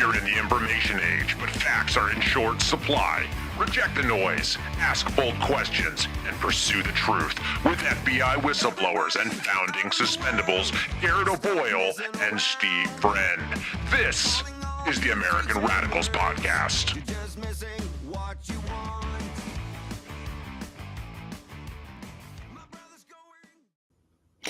We're in the information age, but facts are in short supply. Reject the noise, ask bold questions, and pursue the truth with FBI whistleblowers and founding suspendables Garrett O'Boyle and Steve Friend. This is the American Radicals Podcast.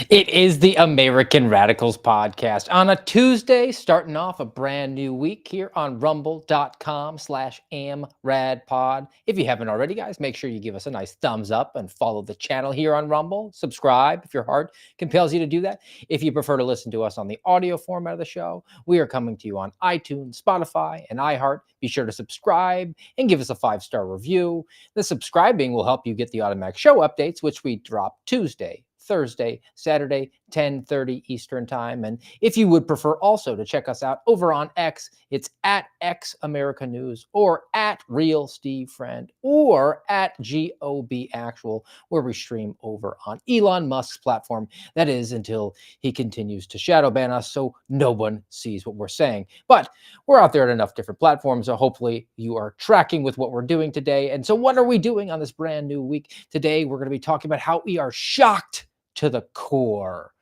It is the American Radicals Podcast on a Tuesday, starting off a brand new week here on rumble.com/amradpod. If you haven't already, guys, make sure you give us a nice thumbs up and follow the channel here on Rumble. Subscribe if your heart compels you to do that. If you prefer to listen to us on the audio format of the show, we are coming to you on iTunes, Spotify, and iHeart. Be sure to subscribe and give us a 5-star review. The subscribing will help you get the automatic show updates, which we drop Tuesday, Thursday, Saturday, 10:30 Eastern Time. And if you would prefer also to check us out over on X, it's at X America News or at Real Steve Friend or at GOB Actual, where we stream over on Elon Musk's platform. That is until he continues to shadow ban us so no one sees what we're saying. But we're out there at enough different platforms, so hopefully you are tracking with what we're doing today. And so what are we doing on this brand new week? Today, we're going to be talking about how we are shocked to the core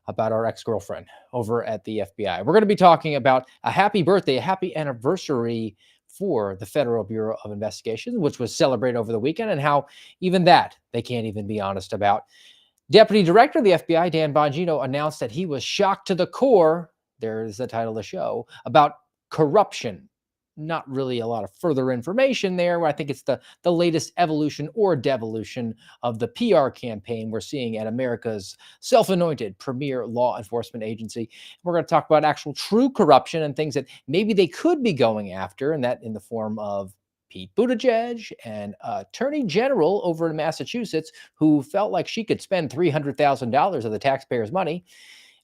about our ex-girlfriend over at the FBI. We're going to be talking about a happy birthday, a happy anniversary for the Federal Bureau of Investigation, which was celebrated over the weekend, and how even that they can't even be honest about. Deputy Director of the FBI, Dan Bongino, announced that he was shocked to the core, there's the title of the show, about corruption. Not really a lot of further information there. I think it's the latest evolution or devolution of the PR campaign we're seeing at America's self-anointed premier law enforcement agency. We're going to talk about actual true corruption and things that maybe they could be going after, and that in the form of Pete Buttigieg and Attorney General over in Massachusetts, who felt like she could spend $300,000 of the taxpayers' money.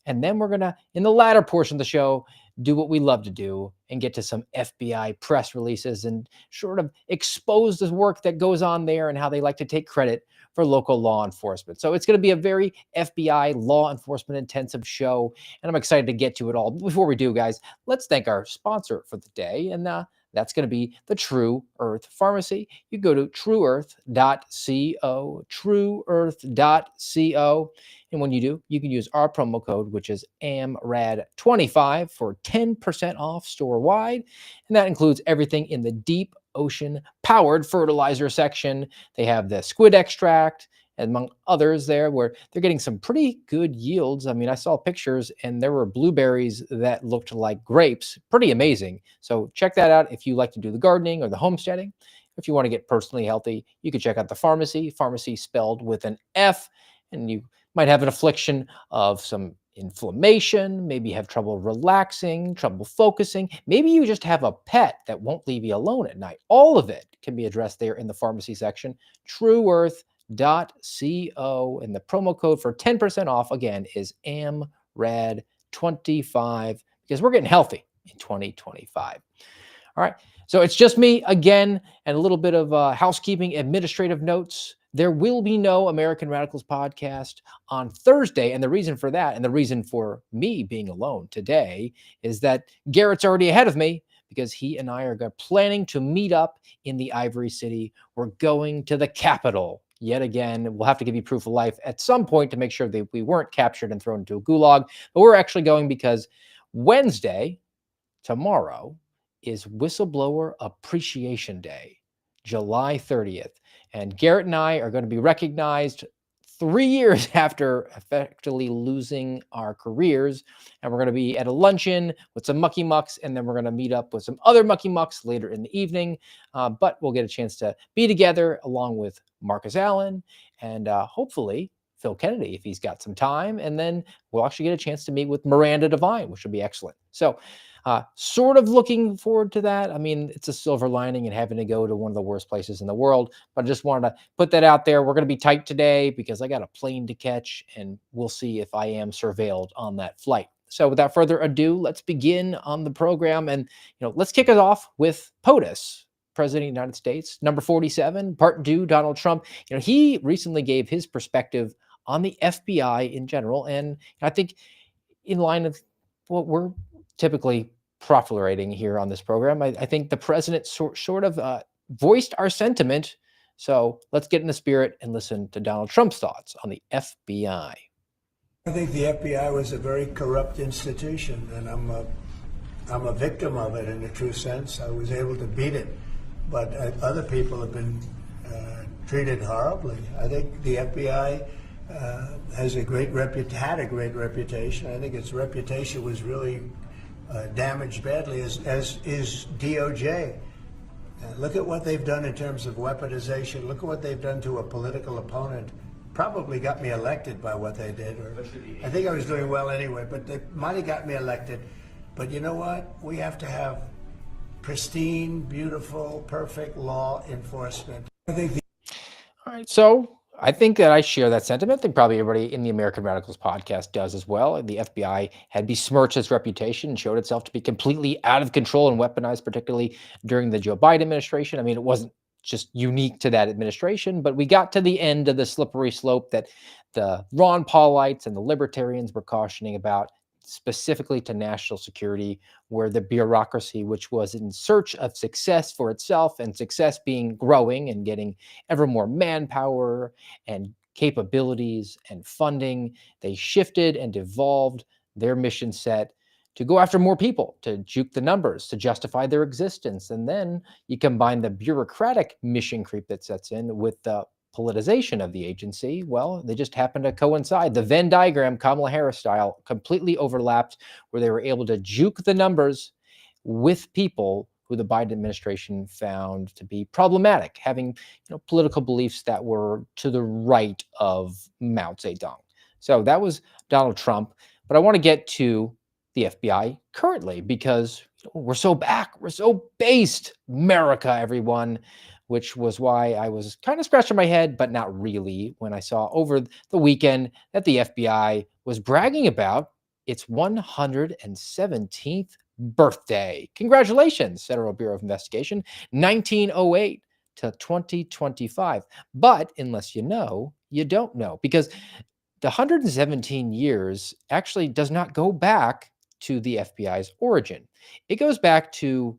And then we're going to, in the latter portion of the show, do what we love to do and get to some FBI press releases and sort of expose the work that goes on there and how they like to take credit for local law enforcement. So it's going to be a very FBI law enforcement intensive show, and I'm excited to get to it all. But before we do, guys, let's thank our sponsor for the day, and that's going to be the True Earth Pharmacy. You go to trueearth.co, trueearth.co. And when you do, you can use our promo code, which is AMRAD25 for 10% off store-wide. And that includes everything in the deep ocean powered fertilizer section. They have the squid extract, among others there, where they're getting some pretty good yields. I mean, I saw pictures and there were blueberries that looked like grapes. Pretty amazing. So check that out if you like to do the gardening or the homesteading. If you want to get personally healthy, you can check out the pharmacy spelled with an F, and you might have an affliction of some inflammation, maybe you have trouble relaxing, trouble focusing, maybe you just have a pet that won't leave you alone at night. All of it can be addressed there in the pharmacy section, trueearth.co, and the promo code for 10% off again is AMRAD25, because we're getting healthy in 2025. All right, so it's just me again, and a little bit of housekeeping administrative notes. There will be no American Radicals Podcast on Thursday, and the reason for that, and the reason for me being alone today, is that Garrett's already ahead of me, because he and I are planning to meet up in the Ivory City. We're going to the Capitol yet again. We'll have to give you proof of life at some point to make sure that we weren't captured and thrown into a gulag, but we're actually going because Wednesday, tomorrow, is Whistleblower Appreciation Day, July 30th. And Garrett and I are going to be recognized 3 years after effectively losing our careers. And we're going to be at a luncheon with some mucky mucks, and then we're going to meet up with some other mucky mucks later in the evening. But we'll get a chance to be together along with Marcus Allen and hopefully Phil Kennedy if he's got some time. And then we'll actually get a chance to meet with Miranda Devine, which will be excellent. So sort of looking forward to that. I mean, it's a silver lining in having to go to one of the worst places in the world, but I just wanted to put that out there. We're going to be tight today because I got a plane to catch, and we'll see if I am surveilled on that flight. So without further ado, let's begin on the program, and let's kick it off with POTUS, President of the United States, number 47, Part 2, Donald Trump. He recently gave his perspective on the FBI in general, and I think in line of what we're typically proliferating here on this program. I think the president sort of voiced our sentiment. So let's get in the spirit and listen to Donald Trump's thoughts on the FBI. I think the FBI was a very corrupt institution, and I'm a victim of it in a true sense. I was able to beat it, but other people have been treated horribly. I think the FBI had a great reputation. I think its reputation was really damaged badly, as is DOJ. Look at what they've done in terms of weaponization. Look at what they've done to a political opponent. Probably got me elected by what they did. Or I think I was doing well anyway, but they might have got me elected. But you know what? We have to have pristine, beautiful, perfect law enforcement. I think. All right, so I think that I share that sentiment. I think probably everybody in the American Radicals podcast does as well. The FBI had besmirched its reputation and showed itself to be completely out of control and weaponized, particularly during the Joe Biden administration. I mean, it wasn't just unique to that administration, but we got to the end of the slippery slope that the Ron Paulites and the libertarians were cautioning about, specifically to national security, where the bureaucracy, which was in search of success for itself, and success being growing and getting ever more manpower and capabilities and funding, they shifted and evolved their mission set to go after more people, to juke the numbers, to justify their existence. And then you combine the bureaucratic mission creep that sets in with the politicization of the agency. Well, they just happen to coincide. The Venn diagram, Kamala Harris style, completely overlapped, where they were able to juke the numbers with people who the Biden administration found to be problematic, having political beliefs that were to the right of Mao Zedong. So that was Donald Trump. But I want to get to the FBI currently, because we're so back, we're so based, America, everyone, which was why I was kind of scratching my head, but not really, when I saw over the weekend that the FBI was bragging about its 117th birthday. Congratulations, Federal Bureau of Investigation, 1908 to 2025. But unless you know, you don't know, because the 117 years actually does not go back to the FBI's origin. It goes back to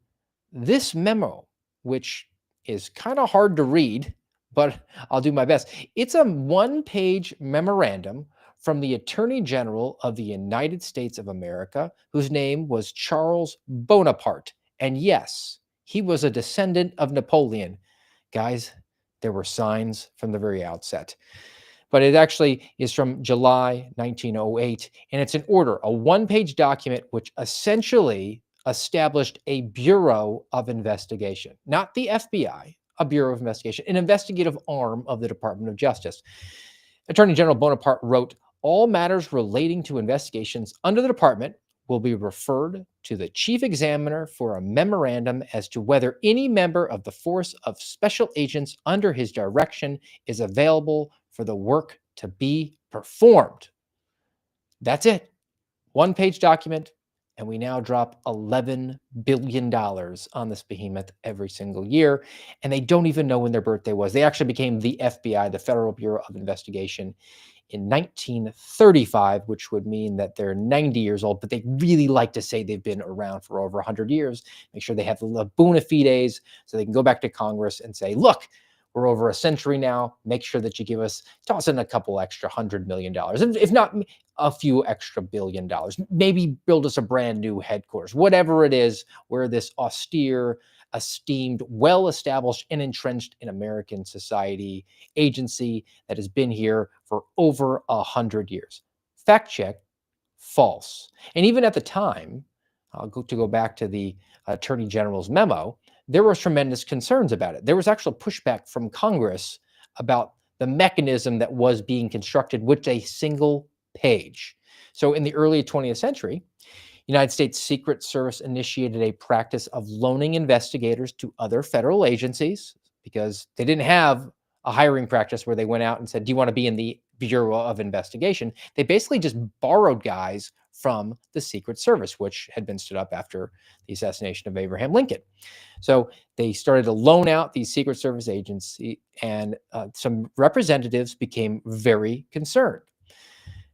this memo, which is kind of hard to read, but I'll do my best. It's a one-page memorandum from the Attorney General of the United States of America, whose name was Charles Bonaparte. And yes, he was a descendant of Napoleon. Guys, there were signs from the very outset. But it actually is from July 1908, and it's an order, a one-page document which essentially established a Bureau of Investigation, not the FBI, a Bureau of Investigation, an investigative arm of the Department of Justice. Attorney General Bonaparte wrote, "All matters relating to investigations under the department will be referred to the chief examiner for a memorandum as to whether any member of the force of special agents under his direction is available for the work to be performed." That's it. One-page document, and we now drop $11 billion on this behemoth every single year, and they don't even know when their birthday was. They actually became the FBI, the Federal Bureau of Investigation, in 1935, which would mean that they're 90 years old, but they really like to say they've been around for over 100 years. Make sure they have the bona fides so they can go back to Congress and say, look, we're over a century now. Make sure that you give us, toss in a couple extra $100 million, if not a few extra $1 billion. Maybe build us a brand new headquarters, whatever it is, where this austere, esteemed, well-established and entrenched in American society agency that has been here for over 100 years. Fact check, false. And even at the time, to go back to the Attorney General's memo, there were tremendous concerns about it. There was actual pushback from Congress about the mechanism that was being constructed with a single page. So in the early 20th century, United States Secret Service initiated a practice of loaning investigators to other federal agencies because they didn't have a hiring practice where they went out and said, do you want to be in the Bureau of Investigation? They basically just borrowed guys from the Secret Service, which had been stood up after the assassination of Abraham Lincoln. So they started to loan out these Secret Service agency, and some representatives became very concerned.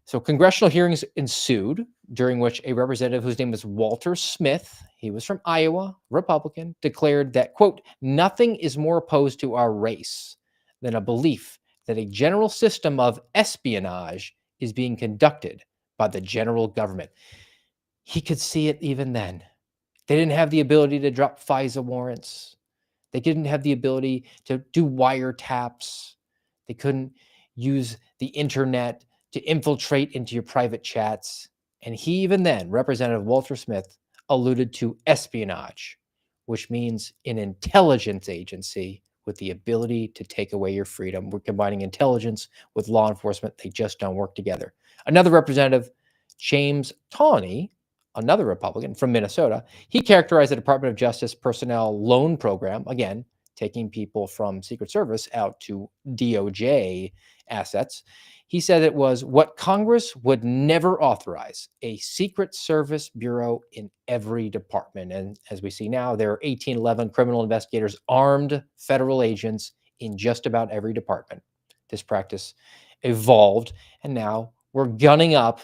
So congressional hearings ensued, during which a representative whose name was Walter Smith, he was from Iowa, Republican, declared that, quote, nothing is more opposed to our race than a belief that a general system of espionage is being conducted by the general government. He could see it even then. They didn't have the ability to drop FISA warrants. They didn't have the ability to do wiretaps. They couldn't use the internet to infiltrate into your private chats. And he, even then, Representative Walter Smith, alluded to espionage, which means an intelligence agency with the ability to take away your freedom. We're combining intelligence with law enforcement. They just don't work together. Another representative, James Tawney, another Republican from Minnesota, he characterized the Department of Justice personnel loan program, again, taking people from Secret Service out to DOJ assets. He said it was what Congress would never authorize, a Secret Service bureau in every department. And as we see now, there are 1811 criminal investigators, armed federal agents in just about every department. This practice evolved, and now we're gunning up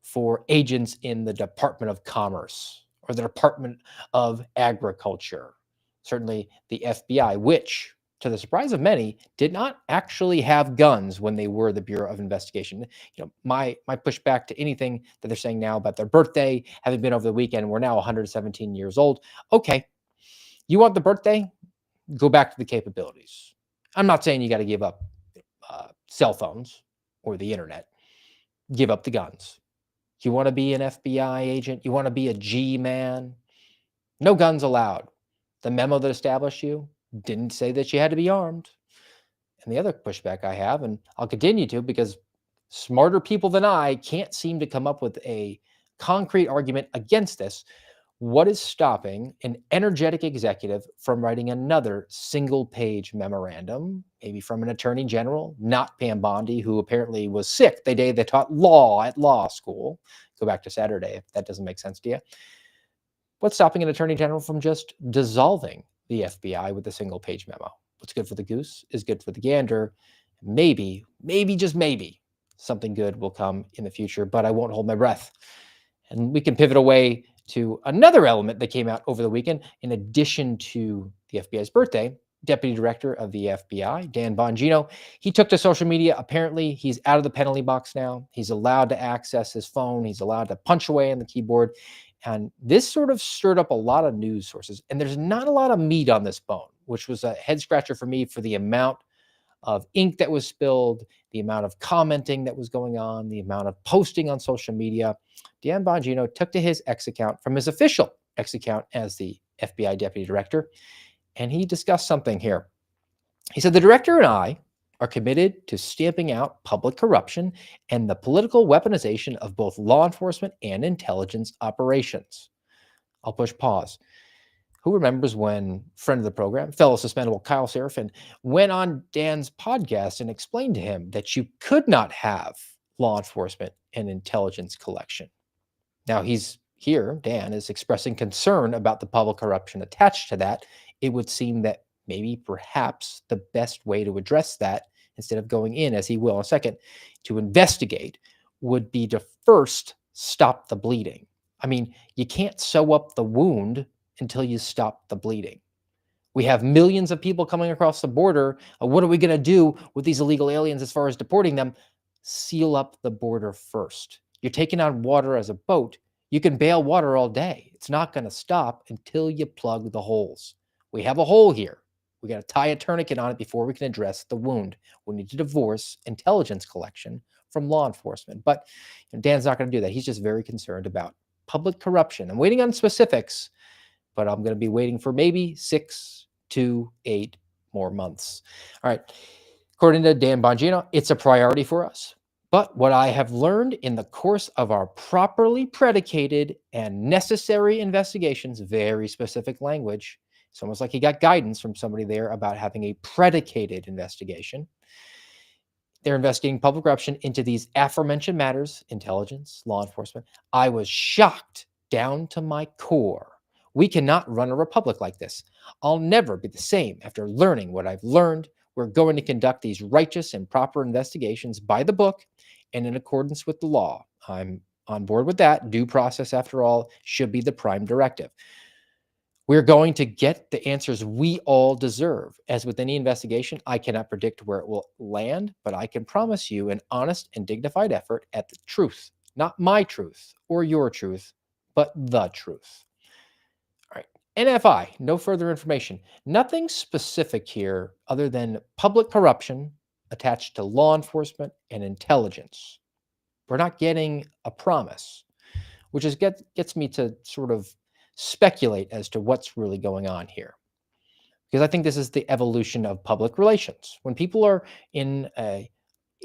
for agents in the Department of Commerce or the Department of Agriculture. Certainly the FBI, which, to the surprise of many, did not actually have guns when they were the Bureau of Investigation. You know, my pushback to anything that they're saying now about their birthday, having been over the weekend, we're now 117 years old. Okay, you want the birthday? Go back to the capabilities. I'm not saying you got to give up cell phones or the internet. Give up the guns. You want to be an FBI agent? You want to be a G-man? No guns allowed. The memo that established you didn't say that you had to be armed. And the other pushback I have, and I'll continue to, because smarter people than I can't seem to come up with a concrete argument against this. What is stopping an energetic executive from writing another single-page memorandum, maybe from an attorney general, not Pam Bondi, who apparently was sick the day they taught law at law school? Go back to Saturday if that doesn't make sense to you. What's stopping an attorney general from just dissolving the FBI with a single-page memo? What's good for the goose is good for the gander. Maybe, just maybe, something good will come in the future, but I won't hold my breath. And we can pivot away to another element that came out over the weekend. In addition to the FBI's birthday, Deputy Director of the FBI, Dan Bongino, he took to social media. Apparently, he's out of the penalty box now. He's allowed to access his phone. He's allowed to punch away on the keyboard. And this sort of stirred up a lot of news sources. And there's not a lot of meat on this bone, which was a head scratcher for me for the amount of ink that was spilled, the amount of commenting that was going on, the amount of posting on social media. Dan Bongino took to his X account from his official X account as the FBI Deputy Director, and he discussed something here. He said, the director and I are committed to stamping out public corruption and the political weaponization of both law enforcement and intelligence operations. I'll push pause. Who remembers when friend of the program, fellow suspendable Kyle Seraphin, went on Dan's podcast and explained to him that you could not have law enforcement and intelligence collection? Now he's here, Dan is expressing concern about the public corruption attached to that. It would seem that maybe perhaps the best way to address that, instead of going in, as he will in a second, to investigate, would be to first stop the bleeding. I mean, you can't sew up the wound until you stop the bleeding. We have millions of people coming across the border. What are we going to do with these illegal aliens as far as deporting them? Seal up the border first. You're taking on water as a boat. You can bail water all day. It's not going to stop until you plug the holes. We have a hole here. We got to tie a tourniquet on it before we can address the wound. We need to divorce intelligence collection from law enforcement. But Dan's not going to do that. He's just very concerned about public corruption. I'm waiting on specifics, but I'm going to be waiting for maybe 6 to 8 more months. All right. According to Dan Bongino, it's a priority for us. But what I have learned in the course of our properly predicated and necessary investigations, very specific language, it's almost like he got guidance from somebody there about having a predicated investigation. They're investigating public corruption into these aforementioned matters, intelligence, law enforcement. I was shocked down to my core. We cannot run a republic like this. I'll never be the same after learning what I've learned. We're going to conduct these righteous and proper investigations by the book and in accordance with the law. I'm on board with that. Due process, after all, should be the prime directive. We're going to get the answers we all deserve. As with any investigation, I cannot predict where it will land, but I can promise you an honest and dignified effort at the truth, not my truth or your truth, but the truth. All right. NFI, no further information. Nothing specific here other than public corruption attached to law enforcement and intelligence. We're not getting a promise, which gets me to sort of speculate as to what's really going on here. Because I think this is the evolution of public relations. When people are in a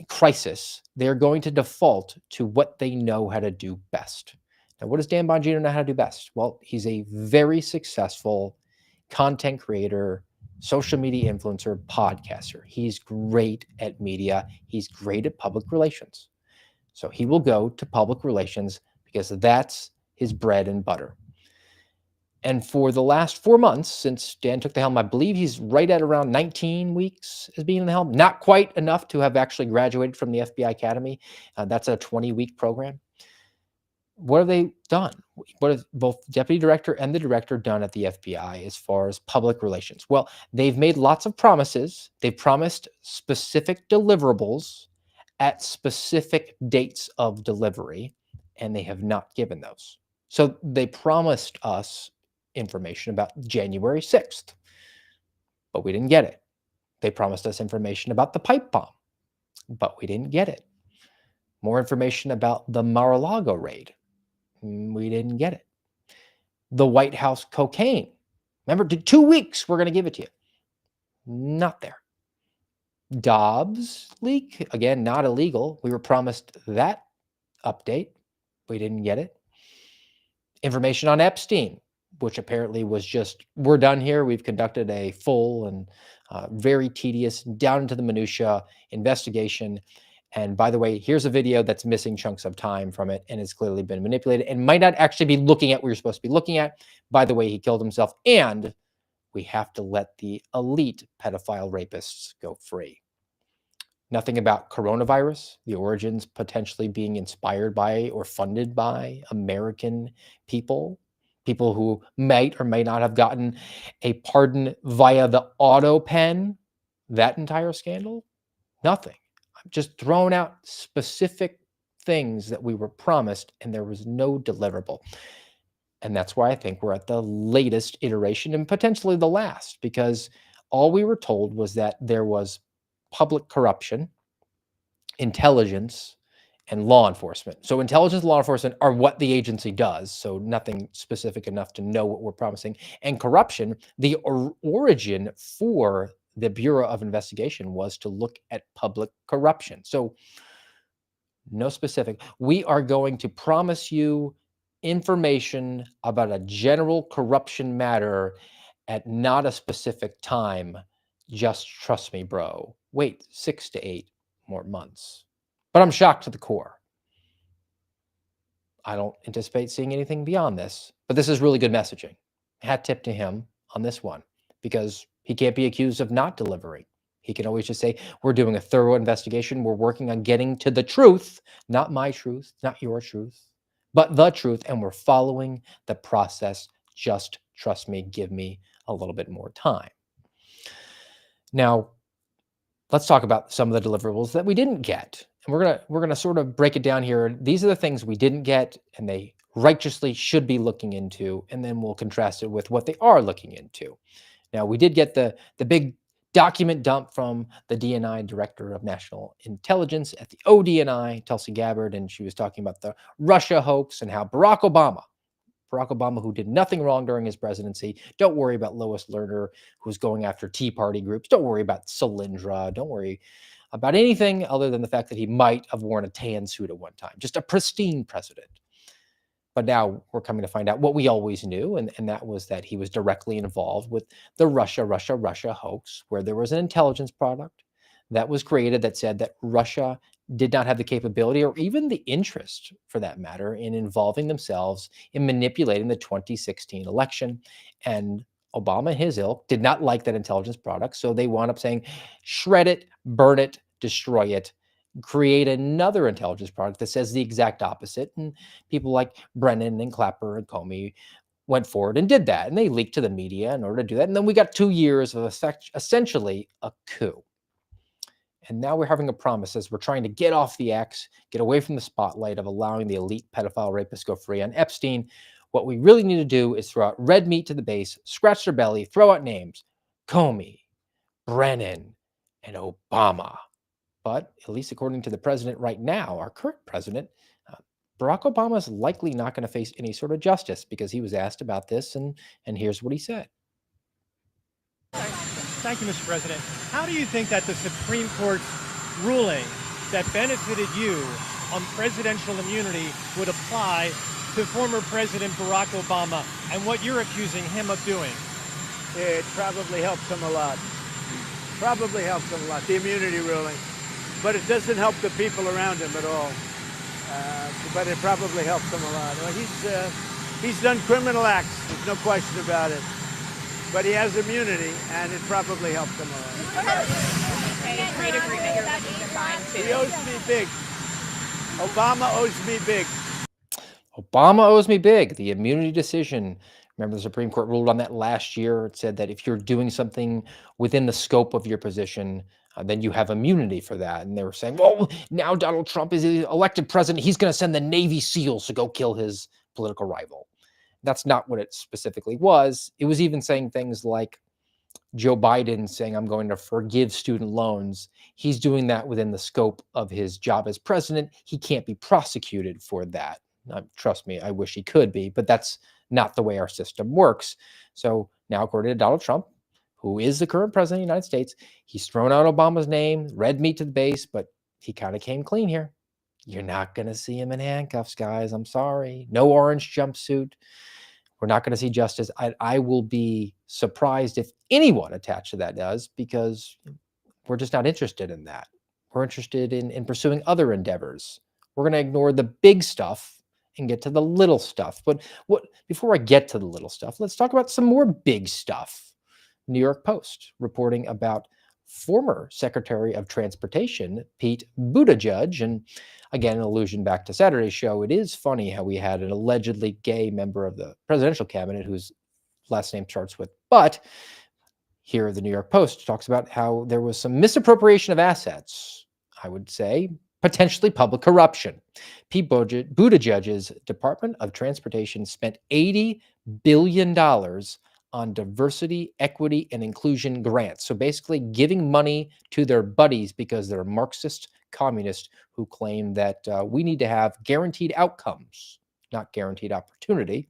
crisis, they're going to default to what they know how to do best. Now, what does Dan Bongino know how to do best? Well, he's a very successful content creator, social media influencer, podcaster. He's great at media. He's great at public relations. So he will go to public relations because that's his bread and butter. And for the last 4 months, since Dan took the helm, I believe he's right at around 19 weeks as being in the helm. Not quite enough to have actually graduated from the FBI Academy. That's a 20-week program. What have they done? What have both the deputy director and the director done at the FBI as far as public relations? Well, they've made lots of promises. They've promised specific deliverables at specific dates of delivery, and they have not given those. So they promised us information about January 6th, but we didn't get it. They promised us information about the pipe bomb, but we didn't get it. More information about the Mar-a-Lago raid. We didn't get it. The White House cocaine. Remember, 2 weeks, we're going to give it to you. Not there. Dobbs leak, again, not illegal. We were promised that update. We didn't get it. Information on Epstein, which apparently was just, we're done here. We've conducted a full and very tedious, down into the minutia investigation. And by the way, here's a video that's missing chunks of time from it, and it's clearly been manipulated and might not actually be looking at what you're supposed to be looking at. By the way, he killed himself, and we have to let the elite pedophile rapists go free. Nothing about coronavirus, the origins potentially being inspired by or funded by American people, people who might or may not have gotten a pardon via the auto pen, that entire scandal. Nothing. I'm just throwing out specific things that we were promised, and there was no deliverable. And that's why I think we're at the latest iteration and potentially the last, because all we were told was that there was public corruption, intelligence, and law enforcement. So intelligence and law enforcement are what the agency does. So nothing specific enough to know what we're promising. And corruption, the origin for the Bureau of Investigation was to look at public corruption. So no specific. We are going to promise you information about a general corruption matter at not a specific time. Just trust me, bro. Wait 6 to 8 more months. But I'm shocked to the core. I don't anticipate seeing anything beyond this, but this is really good messaging. Hat tip to him on this one, because he can't be accused of not delivering. He can always just say, we're doing a thorough investigation. We're working on getting to the truth, not my truth, not your truth, but the truth. And we're following the process. Just trust me. Give me a little bit more time. Now, let's talk about some of the deliverables that we didn't get. And we're gonna sort of break it down here. These are the things we didn't get, and they righteously should be looking into, and then we'll contrast it with what they are looking into. Now, we did get the big document dump from the DNI Director of National Intelligence at the ODNI, Tulsi Gabbard, and she was talking about the Russia hoax and how Barack Obama, who did nothing wrong during his presidency, don't worry about Lois Lerner, who's going after Tea Party groups, don't worry about Solyndra, don't worry about anything other than the fact that he might have worn a tan suit at one time, just a pristine president. But now we're coming to find out what we always knew, and that was that he was directly involved with the Russia hoax, where there was an intelligence product that was created that said that Russia did not have the capability or even the interest, for that matter, in involving themselves in manipulating the 2016 election. And Obama and his ilk did not like that intelligence product, so they wound up saying, shred it, burn it, destroy it, create another intelligence product that says the exact opposite. And people like Brennan and Clapper and Comey went forward and did that. And they leaked to the media in order to do that. And then we got 2 years of essentially a coup. And now we're having a promise as we're trying to get off the X, get away from the spotlight of allowing the elite pedophile rapists go free on Epstein. What we really need to do is throw out red meat to the base, scratch their belly, throw out names: Comey, Brennan, and Obama. But at least according to the president right now, our current president, Barack Obama is likely not going to face any sort of justice, because he was asked about this, and here's what he said. Thank you, Mr. President. How do you think that the Supreme Court's ruling that benefited you on presidential immunity would apply to former President Barack Obama and what you're accusing him of doing? It probably helps him a lot. Probably helps him a lot, the immunity ruling. But it doesn't help the people around him at all. But it probably helps him a lot. Well, he's done criminal acts, there's no question about it. But he has immunity, and it probably helps him a lot. Trade agreement you're looking to sign too. He owes me big. Obama owes me big. Obama owes me big. The immunity decision. Remember, the Supreme Court ruled on that last year. It said that if you're doing something within the scope of your position, then you have immunity for that. And they were saying, well, now Donald Trump is elected president. He's going to send the Navy SEALs to go kill his political rival. That's not what it specifically was. It was even saying things like Joe Biden saying, I'm going to forgive student loans. He's doing that within the scope of his job as president. He can't be prosecuted for that. Trust me, I wish he could be, but that's not the way our system works. So now, according to Donald Trump, who is the current president of the United States, he's thrown out Obama's name, red meat to the base, but he kind of came clean here. You're not going to see him in handcuffs, guys. I'm sorry. No orange jumpsuit. We're not going to see justice. I will be surprised if anyone attached to that does, because we're just not interested in that. We're interested in pursuing other endeavors. We're going to ignore the big stuff and get to the little stuff. But before I get to the little stuff, let's talk about some more big stuff. New York Post reporting about former Secretary of Transportation, Pete Buttigieg. And again, an allusion back to Saturday's show. It is funny how we had an allegedly gay member of the presidential cabinet whose last name starts with "but." Here, the New York Post talks about how there was some misappropriation of assets. I would say potentially public corruption. Pete Buttigieg's Department of Transportation spent $80 billion on diversity, equity, and inclusion grants. So basically giving money to their buddies because they're Marxist communists who claim that we need to have guaranteed outcomes, not guaranteed opportunity.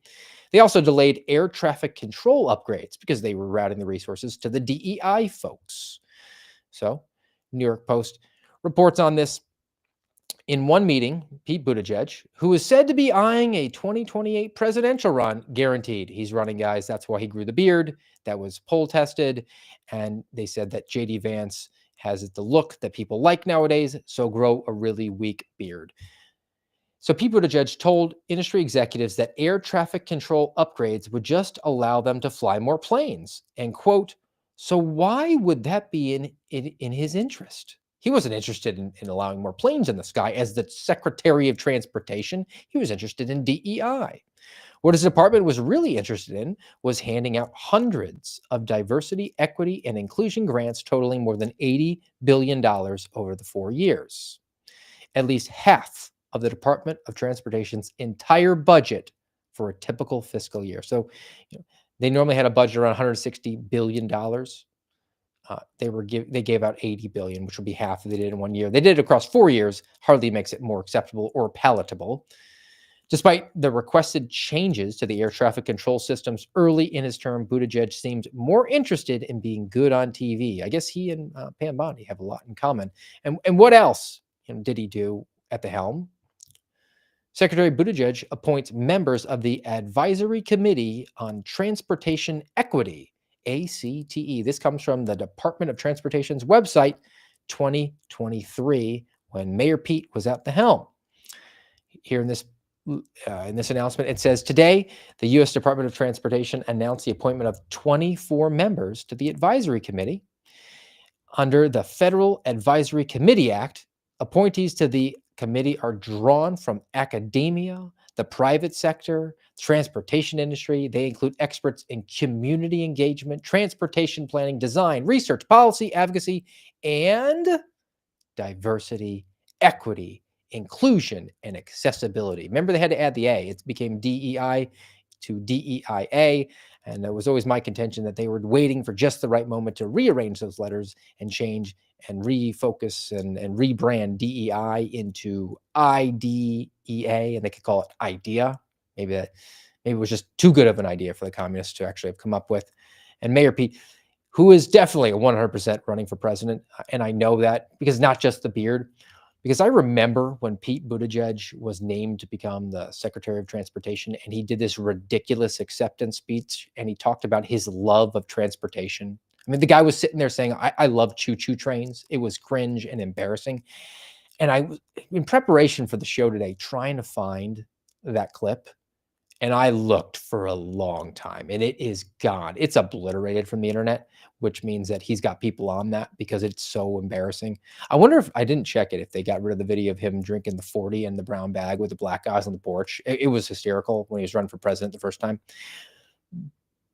They also delayed air traffic control upgrades because they were routing the resources to the DEI folks. So New York Post reports on this. In one meeting, Pete Buttigieg, who is said to be eyeing a 2028 presidential run, guaranteed he's running, guys. That's why he grew the beard. That was poll tested. And they said that J.D. Vance has the look that people like nowadays, so grow a really weak beard. So Pete Buttigieg told industry executives that air traffic control upgrades would just allow them to fly more planes. And quote, so why would that be in his interest? He wasn't interested in allowing more planes in the sky as the Secretary of Transportation. He was interested in DEI. What his department was really interested in was handing out hundreds of diversity, equity, and inclusion grants totaling more than $80 billion over the 4 years. At least half of the Department of Transportation's entire budget for a typical fiscal year. So they normally had a budget around $160 billion. They gave out $80 billion, which would be half of they did in 1 year. They did it across 4 years, hardly makes it more acceptable or palatable. Despite the requested changes to the air traffic control systems early in his term, Buttigieg seemed more interested in being good on TV. I guess he and Pam Bondi have a lot in common. And what else did he do at the helm? Secretary Buttigieg appoints members of the Advisory Committee on Transportation Equity, ACTE. This comes from the Department of Transportation's website, 2023, when Mayor Pete was at the helm. Here in this announcement, it says, today, the U.S. Department of Transportation announced the appointment of 24 members to the Advisory Committee. Under the Federal Advisory Committee Act, appointees to the committee are drawn from academia, the private sector, transportation industry. They include experts in community engagement, transportation planning, design, research, policy, advocacy, and diversity, equity, inclusion, and accessibility. Remember, they had to add the A. It became DEI to DEIA. And it was always my contention that they were waiting for just the right moment to rearrange those letters and change and refocus and rebrand DEI into IDEA, and they could call it IDEA. Maybe it was just too good of an idea for the communists to actually have come up with. And Mayor Pete, who is definitely 100% running for president, and I know that because not just the beard, because I remember when Pete Buttigieg was named to become the Secretary of Transportation, and he did this ridiculous acceptance speech, and he talked about his love of transportation. I mean, the guy was sitting there saying, I love choo-choo trains. It was cringe and embarrassing. And I was, in preparation for the show today, trying to find that clip, and I looked for a long time, and it is gone. It's obliterated from the internet, which means that he's got people on that because it's so embarrassing. I wonder if I didn't check it, if they got rid of the video of him drinking the 40 in the brown bag with the black guys on the porch. It was hysterical when he was running for president the first time,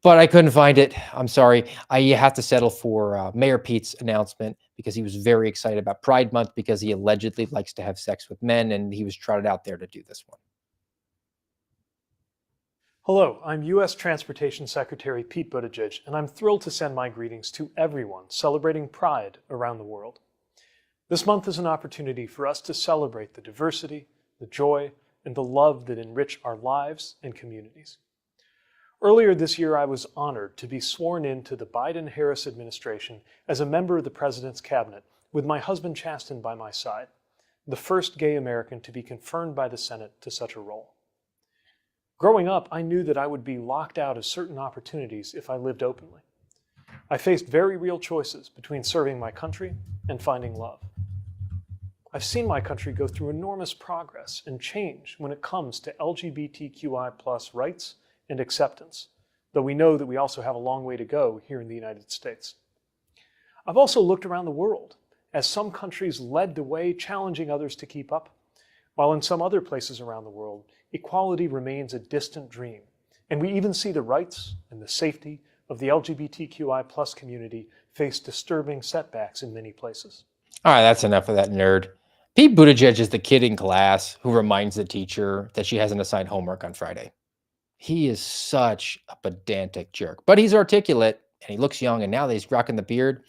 but I couldn't find it. I'm sorry. I have to settle for Mayor Pete's announcement because he was very excited about Pride Month because he allegedly likes to have sex with men, and he was trotted out there to do this one. Hello, I'm U.S. Transportation Secretary Pete Buttigieg, and I'm thrilled to send my greetings to everyone celebrating Pride around the world. This month is an opportunity for us to celebrate the diversity, the joy, and the love that enrich our lives and communities. Earlier this year, I was honored to be sworn into the Biden-Harris administration as a member of the President's Cabinet, with my husband Chasten by my side, the first gay American to be confirmed by the Senate to such a role. Growing up, I knew that I would be locked out of certain opportunities if I lived openly. I faced very real choices between serving my country and finding love. I've seen my country go through enormous progress and change when it comes to LGBTQI+ rights and acceptance, though we know that we also have a long way to go here in the United States. I've also looked around the world as some countries led the way, challenging others to keep up, while in some other places around the world, equality remains a distant dream, and we even see the rights and the safety of the LGBTQI+ community face disturbing setbacks in many places. All right, that's enough of that nerd. Pete Buttigieg is the kid in class who reminds the teacher that she hasn't assigned homework on Friday. He is such a pedantic jerk, but he's articulate and he looks young, and now that he's rocking the beard,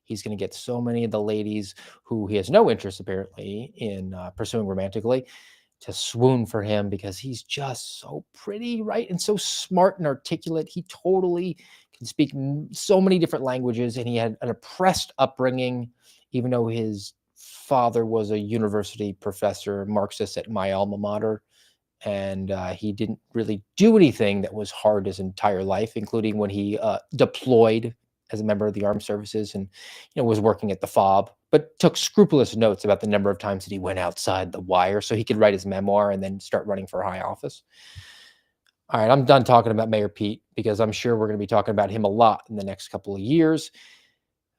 he's going to get so many of the ladies who he has no interest apparently in pursuing romantically to swoon for him because he's just so pretty, right? And so smart and articulate. He totally can speak so many different languages, and he had an oppressed upbringing, even though his father was a university professor, Marxist at my alma mater. And he didn't really do anything that was hard his entire life, including when he deployed as a member of the armed services and was working at the FOB, but took scrupulous notes about the number of times that he went outside the wire so he could write his memoir and then start running for high office. All right, I'm done talking about Mayor Pete because I'm sure we're going to be talking about him a lot in the next couple of years.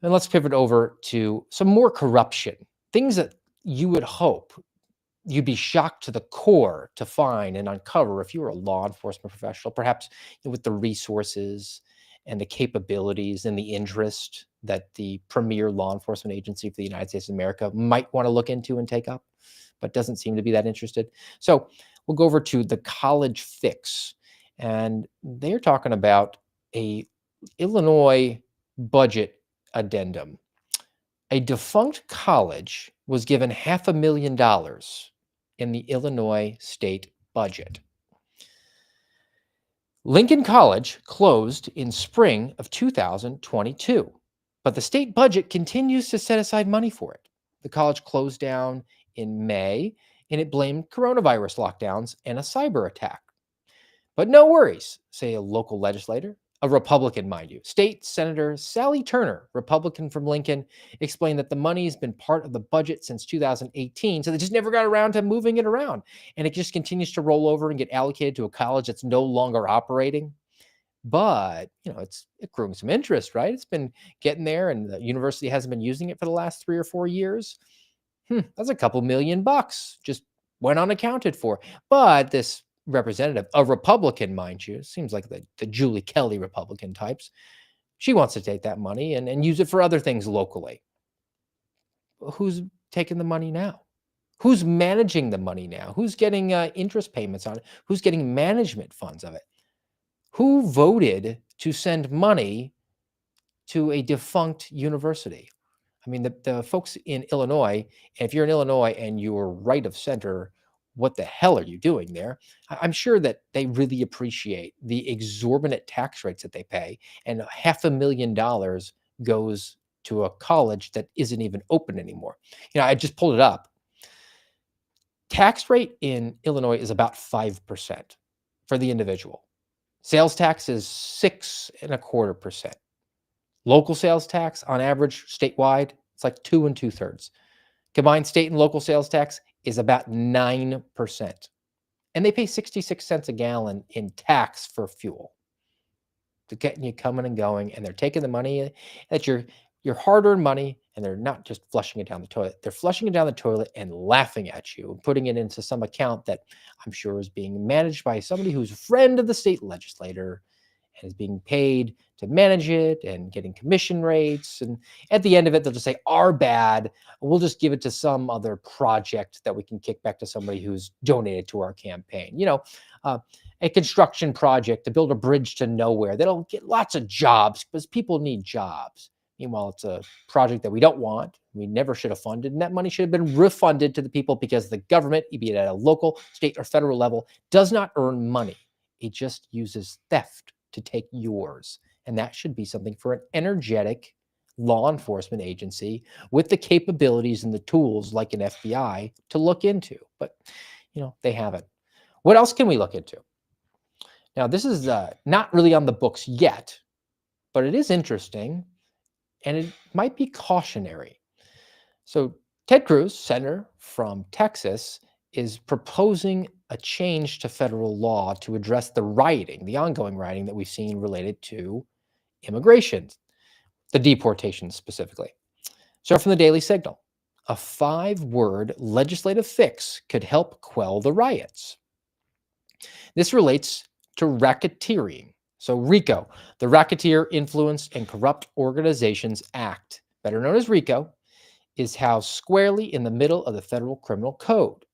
And let's pivot over to some more corruption, things that you would hope you'd be shocked to the core to find and uncover if you were a law enforcement professional, perhaps with the resources and the capabilities and the interest that the premier law enforcement agency for the United States of America might want to look into and take up, but doesn't seem to be that interested. So we'll go over to the College Fix, and they're talking about a Illinois budget addendum. A defunct college was given $500,000 in the Illinois state budget. Lincoln College closed in spring of 2022, but the state budget continues to set aside money for it. The college closed down in May, and it blamed coronavirus lockdowns and a cyber attack. But no worries, say a local legislator, a Republican, mind you. State Senator Sally Turner, Republican from Lincoln, explained that the money has been part of the budget since 2018, so they just never got around to moving it around. And it just continues to roll over and get allocated to a college that's no longer operating. But, it's accruing some interest, right? It's been getting there, and the university hasn't been using it for the last 3 or 4 years. That's a couple $1 million, just went unaccounted for. But this representative, a Republican, mind you, seems like the Julie Kelly Republican types, she wants to take that money and use it for other things locally. Who's taking the money now? Who's managing the money now? Who's getting interest payments on it? Who's getting management funds of it? Who voted to send money to a defunct university? I mean, the folks in Illinois, if you're in Illinois and you're right of center, what the hell are you doing there? I'm sure that they really appreciate the exorbitant tax rates that they pay, and $500,000 goes to a college that isn't even open anymore. I just pulled it up. Tax rate in Illinois is about 5% for the individual. Sales tax is 6.25%. Local sales tax on average statewide, it's like 2 2/3. Combined state and local sales tax is about 9%. And they pay 66 cents a gallon in tax for fuel. They're getting you coming and going, and they're taking the money that your hard-earned money, and they're not just flushing it down the toilet. They're flushing it down the toilet and laughing at you and putting it into some account that I'm sure is being managed by somebody who's a friend of the state legislator and is being paid to manage it and getting commission rates. And at the end of it, they'll just say, our bad. We'll just give it to some other project that we can kick back to somebody who's donated to our campaign. A construction project to build a bridge to nowhere. That'll get lots of jobs because people need jobs. Meanwhile, it's a project that we don't want. We never should have funded, and that money should have been refunded to the people because the government, be it at a local, state, or federal level, does not earn money. It just uses theft to take yours. And that should be something for an energetic law enforcement agency with the capabilities and the tools like an FBI to look into. But, they haven't. What else can we look into? Now, this is not really on the books yet, but it is interesting. And it might be cautionary. So Ted Cruz, senator from Texas, is proposing a change to federal law to address the rioting, the ongoing rioting that we've seen related to immigration, the deportation specifically. So from the Daily Signal, a 5-word legislative fix could help quell the riots. This relates to racketeering. So RICO, the Racketeer Influenced and Corrupt Organizations Act, better known as RICO, is housed squarely in the middle of the Federal Criminal Code.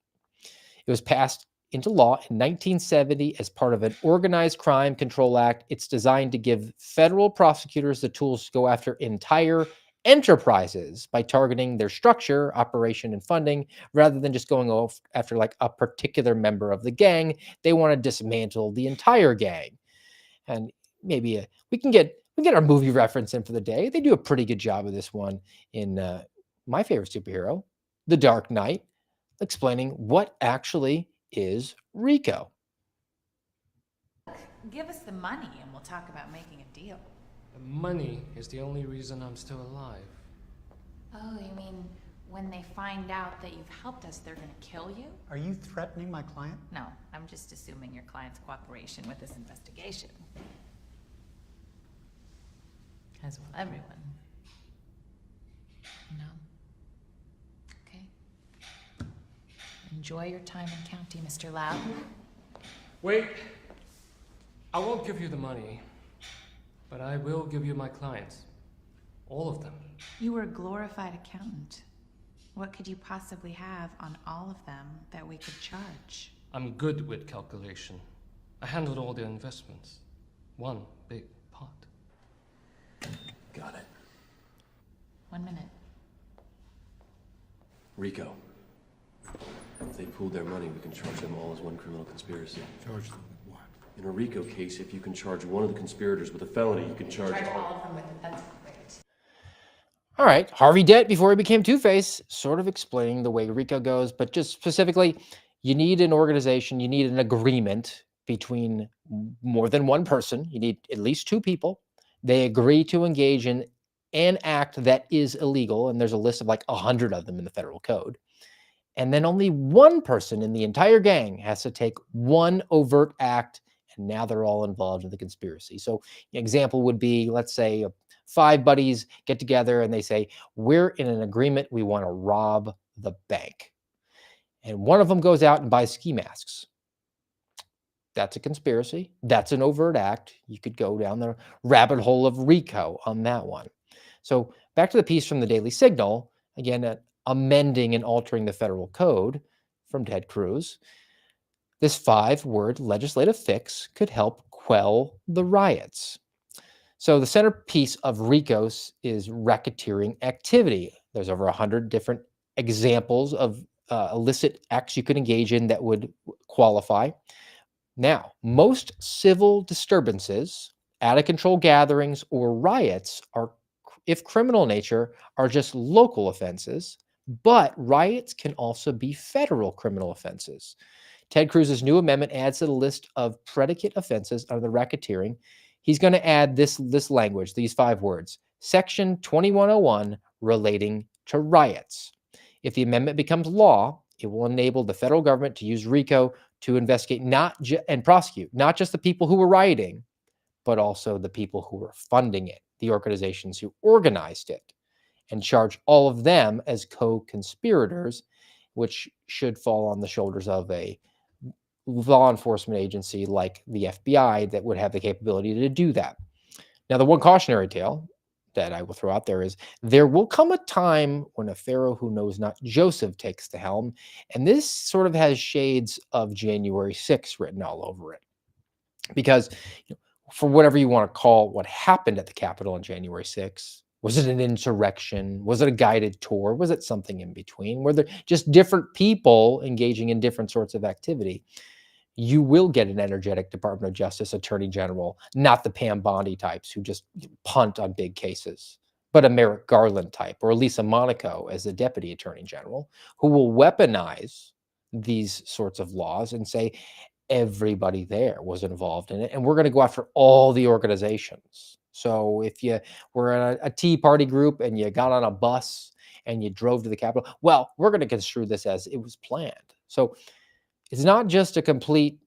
It was passed into law in 1970 as part of an Organized Crime Control Act. It's designed to give federal prosecutors the tools to go after entire enterprises by targeting their structure, operation, and funding, rather than just going after like a particular member of the gang. They want to dismantle the entire gang. And maybe we can get our movie reference in for the day. They do a pretty good job of this one in my favorite superhero, The Dark Knight, explaining what actually is RICO. Give us the money and we'll talk about making a deal. The money is the only reason I'm still alive. Oh, you mean when they find out that you've helped us, they're gonna kill you? Are you threatening my client? No, I'm just assuming your client's cooperation with this investigation. As will everyone. Okay. Enjoy your time in county, Mr. Lau. Wait, I won't give you the money, but I will give you my clients. All of them. You were a glorified accountant. What could you possibly have on all of them that we could charge? I'm good with calculation. I handled all their investments. One big pot. Got it. 1 minute. RICO. If they pooled their money, we can charge them all as one criminal conspiracy. Charge them with what? In a RICO case, if you can charge one of the conspirators with a felony, you can charge all. All of them with it. That's great. All right, Harvey Dent, before he became Two-Face, sort of explaining the way RICO goes, but just specifically, you need an organization, you need an agreement between more than one person. You need at least 2 people. They agree to engage in an act that is illegal, and there's a list of like 100 of them in the federal code. And then only one person in the entire gang has to take one overt act, and now they're all involved in the conspiracy. So an example would be, let's say 5 buddies get together and they say, we're in an agreement, we want to rob the bank. And one of them goes out and buys ski masks. That's a conspiracy. That's an overt act. You could go down the rabbit hole of RICO on that one. So back to the piece from the Daily Signal, again, amending and altering the federal code from Ted Cruz. This 5-word legislative fix could help quell the riots. So the centerpiece of RICO is racketeering activity. There's over 100 different examples of illicit acts you could engage in that would qualify. Now, most civil disturbances, out-of-control gatherings, or riots are, if criminal nature, are just local offenses, but riots can also be federal criminal offenses. Ted Cruz's new amendment adds to the list of predicate offenses under the racketeering. He's going to add this language, these 5 words, Section 2101 relating to riots. If the amendment becomes law, it will enable the federal government to use RICO to investigate and prosecute not just the people who were rioting, but also the people who were funding it, the organizations who organized it, and charge all of them as co-conspirators, which should fall on the shoulders of a law enforcement agency like the FBI that would have the capability to do that. Now, the one cautionary tale that I will throw out there is there will come a time when a pharaoh who knows not Joseph takes the helm, and this sort of has shades of January 6th written all over it. Because for whatever you want to call what happened at the Capitol on January 6th, was it an insurrection? Was it a guided tour? Was it something in between? Were there just different people engaging in different sorts of activity? You will get an energetic Department of Justice Attorney General, not the Pam Bondi types who just punt on big cases, but a Merrick Garland type or Lisa Monaco as the Deputy Attorney General, who will weaponize these sorts of laws and say everybody there was involved in it, and we're going to go after all the organizations. So if you were in a Tea Party group and you got on a bus and you drove to the Capitol, well, we're going to construe this as it was planned. So it's not just a complete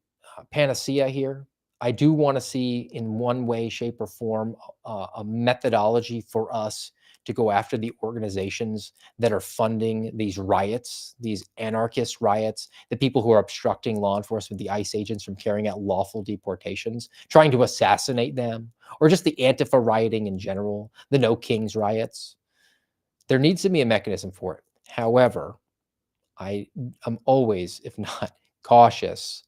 panacea here. I do want to see in one way, shape, or form a methodology for us to go after the organizations that are funding these riots, these anarchist riots, the people who are obstructing law enforcement, the ICE agents from carrying out lawful deportations, trying to assassinate them, or just the Antifa rioting in general, the No Kings riots. There needs to be a mechanism for it. However, I am always, if not cautious,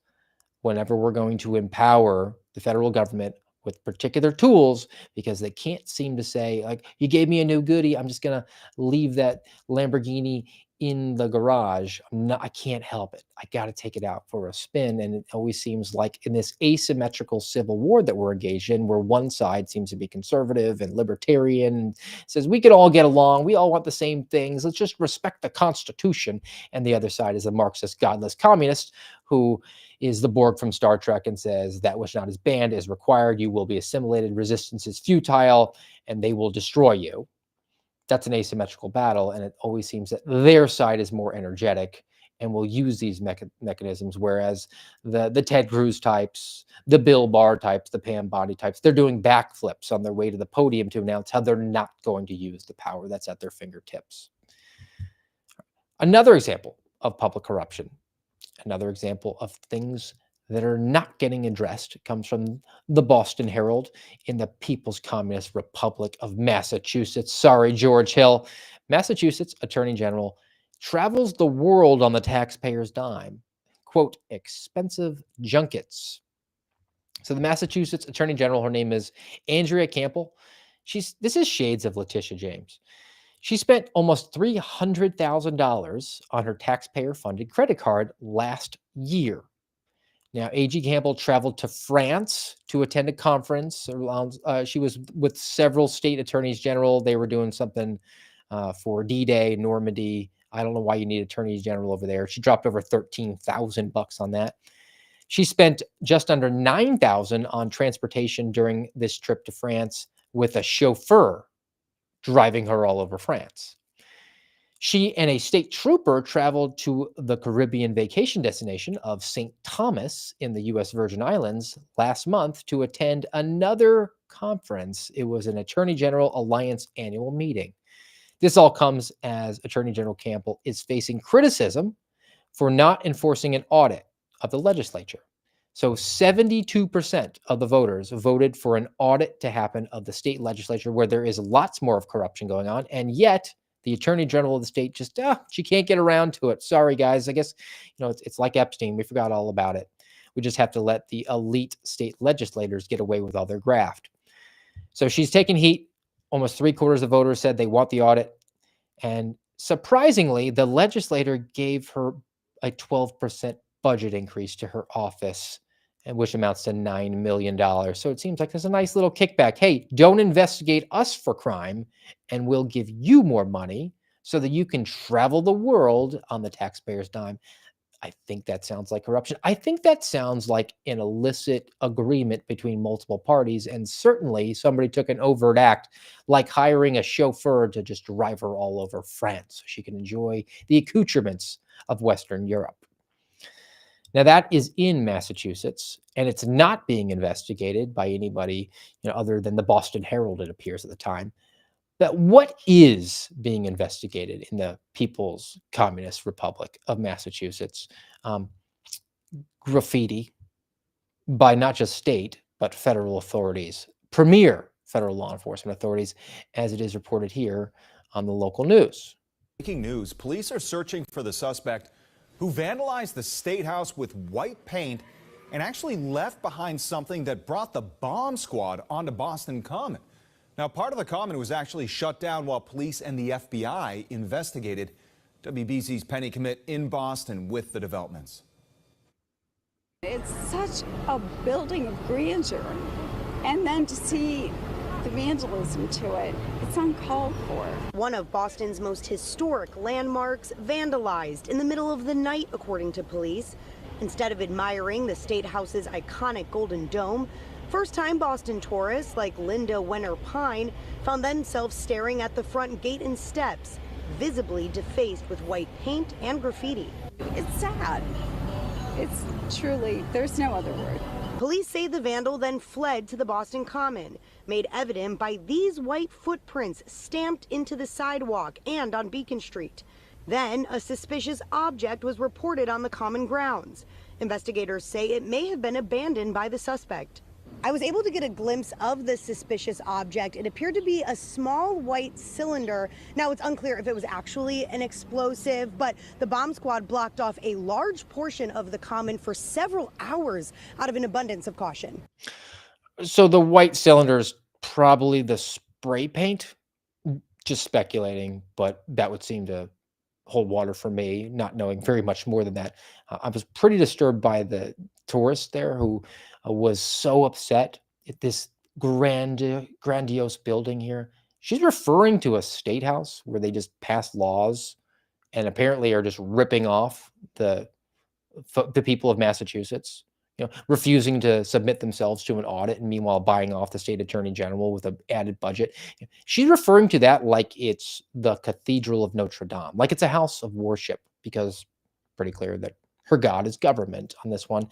whenever we're going to empower the federal government with particular tools, because they can't seem to say, like, you gave me a new goodie, I'm just going to leave that Lamborghini in the garage. I can't help it. I got to take it out for a spin. And it always seems like in this asymmetrical civil war that we're engaged in, where one side seems to be conservative and libertarian, and says we could all get along, we all want the same things, let's just respect the Constitution. And the other side is a Marxist, godless communist who is the Borg from Star Trek and says that which not is banned is required. You will be assimilated. Resistance is futile, and they will destroy you. That's an asymmetrical battle, and it always seems that their side is more energetic and will use these mechanisms, whereas the Ted Cruz types, the Bill Barr types, the Pam Bondi types, they're doing backflips on their way to the podium to announce how they're not going to use the power that's at their fingertips. Another example of public corruption, another example of things that are not getting addressed, comes from the Boston Herald in the People's Communist Republic of Massachusetts. Sorry, George Hill. Massachusetts Attorney General travels the world on the taxpayer's dime. Quote, expensive junkets. So the Massachusetts Attorney General, her name is Andrea Campbell. This is shades of Letitia James. She spent almost $300,000 on her taxpayer-funded credit card last year. Now, AG Campbell traveled to France to attend a conference. She was with several state attorneys general. They were doing something for D-Day, Normandy. I don't know why you need attorneys general over there. She dropped over $13,000 on that. She spent just under $9,000 on transportation during this trip to France with a chauffeur driving her all over France. She and a state trooper traveled to the Caribbean vacation destination of St. Thomas in the U.S. Virgin Islands last month to attend another conference. It was an Attorney General Alliance annual meeting. This all comes as Attorney General Campbell is facing criticism for not enforcing an audit of the legislature. So 72% of the voters voted for an audit to happen of the state legislature where there is lots more of corruption going on. And yet the attorney general of the state just, she can't get around to it. Sorry, guys. I guess, it's like Epstein. We forgot all about it. We just have to let the elite state legislators get away with all their graft. So she's taking heat. Almost 3/4 of voters said they want the audit. And surprisingly, the legislator gave her a 12% budget increase to her office, and which amounts to $9 million. So it seems like there's a nice little kickback. Hey, don't investigate us for crime, and we'll give you more money so that you can travel the world on the taxpayer's dime. I think that sounds like corruption. I think that sounds like an illicit agreement between multiple parties. And certainly somebody took an overt act, like hiring a chauffeur to just drive her all over France so she can enjoy the accoutrements of Western Europe. Now, that is in Massachusetts, and it's not being investigated by anybody other than the Boston Herald, it appears at the time. But what is being investigated in the People's Communist Republic of Massachusetts? Graffiti by not just state, but federal authorities, premier federal law enforcement authorities, as it is reported here on the local news. Breaking news, police are searching for the suspect who vandalized the State House with white paint and actually left behind something that brought the bomb squad onto Boston Common. Now, part of the Common was actually shut down while police and the FBI investigated. WBZ's Penny Commit in Boston with the developments. It's such a building of grandeur, and then to see the vandalism to it, it's uncalled for. One of Boston's most historic landmarks vandalized in the middle of the night, according to police. Instead of admiring the State House's iconic Golden Dome, first-time Boston tourists like Linda Wenner Pine found themselves staring at the front gate and steps, visibly defaced with white paint and graffiti. It's sad. It's truly, there's no other word. Police say the vandal then fled to the Boston Common, made evident by these white footprints stamped into the sidewalk and on Beacon Street. Then a suspicious object was reported on the Common grounds. Investigators say it may have been abandoned by the suspect. I was able to get a glimpse of the suspicious object. It appeared to be a small white cylinder. Now, it's unclear if it was actually an explosive, but the bomb squad blocked off a large portion of the Common for several hours out of an abundance of caution. So the white cylinder is probably the spray paint. Just speculating, but that would seem to hold water for me, not knowing very much more than that. I was pretty disturbed by the tourist there who was so upset at this grandiose building here. She's referring to a state house where they just passed laws and apparently are just ripping off the people of Massachusetts, refusing to submit themselves to an audit and meanwhile buying off the state attorney general with an added budget. She's referring to that like it's the Cathedral of Notre Dame, like it's a house of worship, because pretty clear that her God is government on this one.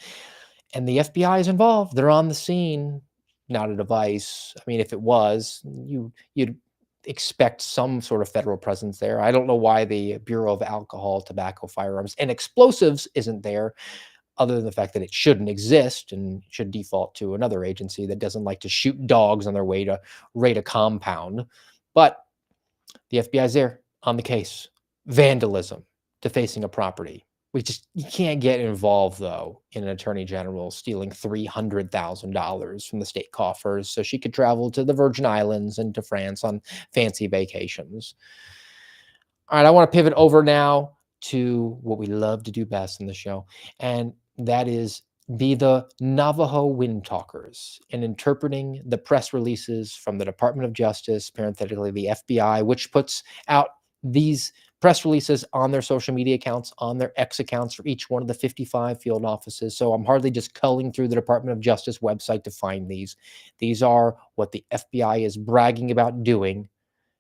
And the FBI is involved. They're on the scene, not a device. I mean, if it was, you'd expect some sort of federal presence there. I don't know why the Bureau of Alcohol, Tobacco, Firearms, and Explosives isn't there, other than the fact that it shouldn't exist and should default to another agency that doesn't like to shoot dogs on their way to raid a compound. But the FBI is there on the case. Vandalism, defacing a property. You can't get involved, though, in an attorney general stealing $300,000 from the state coffers so she could travel to the Virgin Islands and to France on fancy vacations. All right, I want to pivot over now to what we love to do best in the show, and that is be the Navajo wind talkers and interpreting the press releases from the Department of Justice, parenthetically the FBI, which puts out these press releases on their social media accounts, on their X accounts for each one of the 55 field offices. So I'm hardly just culling through the Department of Justice website to find these. These are what the FBI is bragging about doing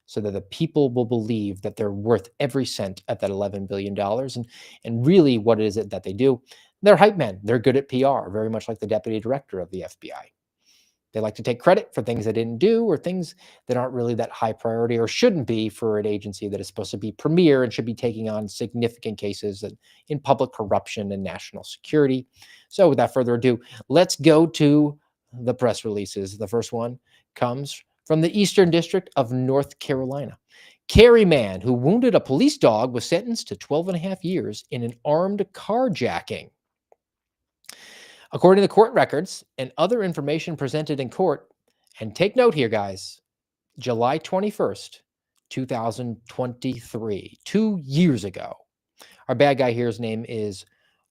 so that the people will believe that they're worth every cent at that $11 billion. And really, what is it that they do? They're hype men. They're good at PR, very much like the deputy director of the FBI. They like to take credit for things they didn't do or things that aren't really that high priority or shouldn't be for an agency that is supposed to be premier and should be taking on significant cases in public corruption and national security. So without further ado, let's go to the press releases. The first one comes from the Eastern District of North Carolina. Cary man who wounded a police dog was sentenced to 12 and a half years in an armed carjacking. According to court records and other information presented in court, and take note here, guys, July 21st, 2023, 2 years ago. Our bad guy here's name is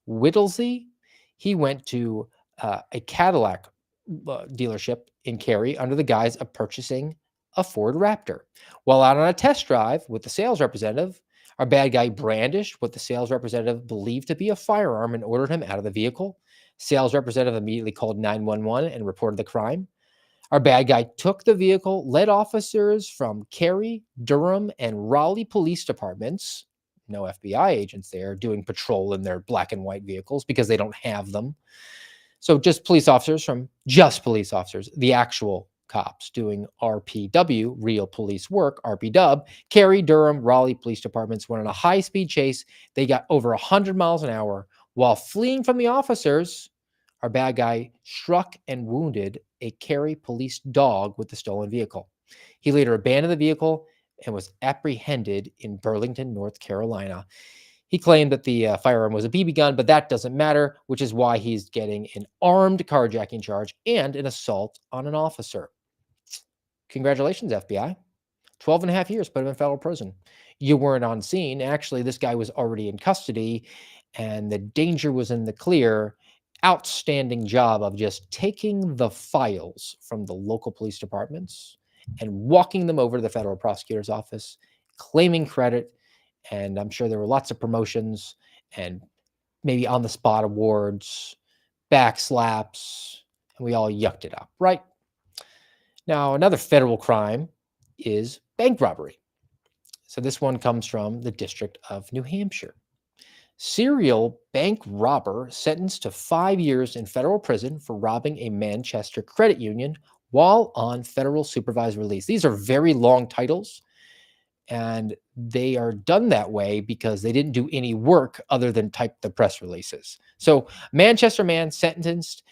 Whittlesey. He went to a Cadillac dealership in Cary under the guise of purchasing a Ford Raptor. While out on a test drive with the sales representative, our bad guy brandished what the sales representative believed to be a firearm and ordered him out of the vehicle. Sales representative immediately called 911 and reported the crime. Our bad guy took the vehicle, led officers from Cary, Durham, and Raleigh police departments, no FBI agents there, doing patrol in their black and white vehicles because they don't have them. So just police officers, the actual cops doing RPW, real police work, RPW, Cary, Durham, Raleigh police departments went on a high-speed chase. They got over 100 miles an hour. While fleeing from the officers, our bad guy struck and wounded a Cary police dog with the stolen vehicle. He later abandoned the vehicle and was apprehended in Burlington, North Carolina. He claimed that the firearm was a BB gun, but that doesn't matter, which is why he's getting an armed carjacking charge and an assault on an officer. Congratulations, FBI. 12 and a half years, put him in federal prison. You weren't on scene. Actually, this guy was already in custody, and the danger was in the clear. Outstanding job of just taking the files from the local police departments and walking them over to the federal prosecutor's office, claiming credit. And I'm sure there were lots of promotions and maybe on-the-spot awards, back slaps, and we all yucked it up, right? Now, another federal crime is bank robbery. So this one comes from the District of New Hampshire. Serial bank robber sentenced to 5 years in federal prison for robbing a Manchester credit union while on federal supervised release. These are very long titles, and they are done that way because they didn't do any work other than type the press releases. So Manchester man sentenced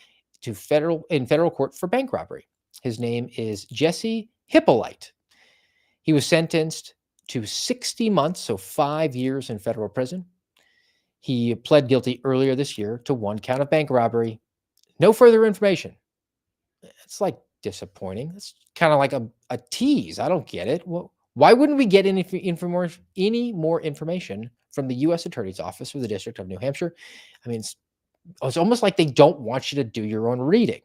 to federal court for bank robbery. His name is Jesse Hippolyte. He was sentenced to 60 months, so 5 years in federal prison. He pled guilty earlier this year to 1 count of bank robbery. No further information. It's like disappointing. It's kind of like a tease. I don't get it. Well, why wouldn't we get any more information from the U.S. Attorney's Office for the District of New Hampshire? I mean, it's almost like they don't want you to do your own reading,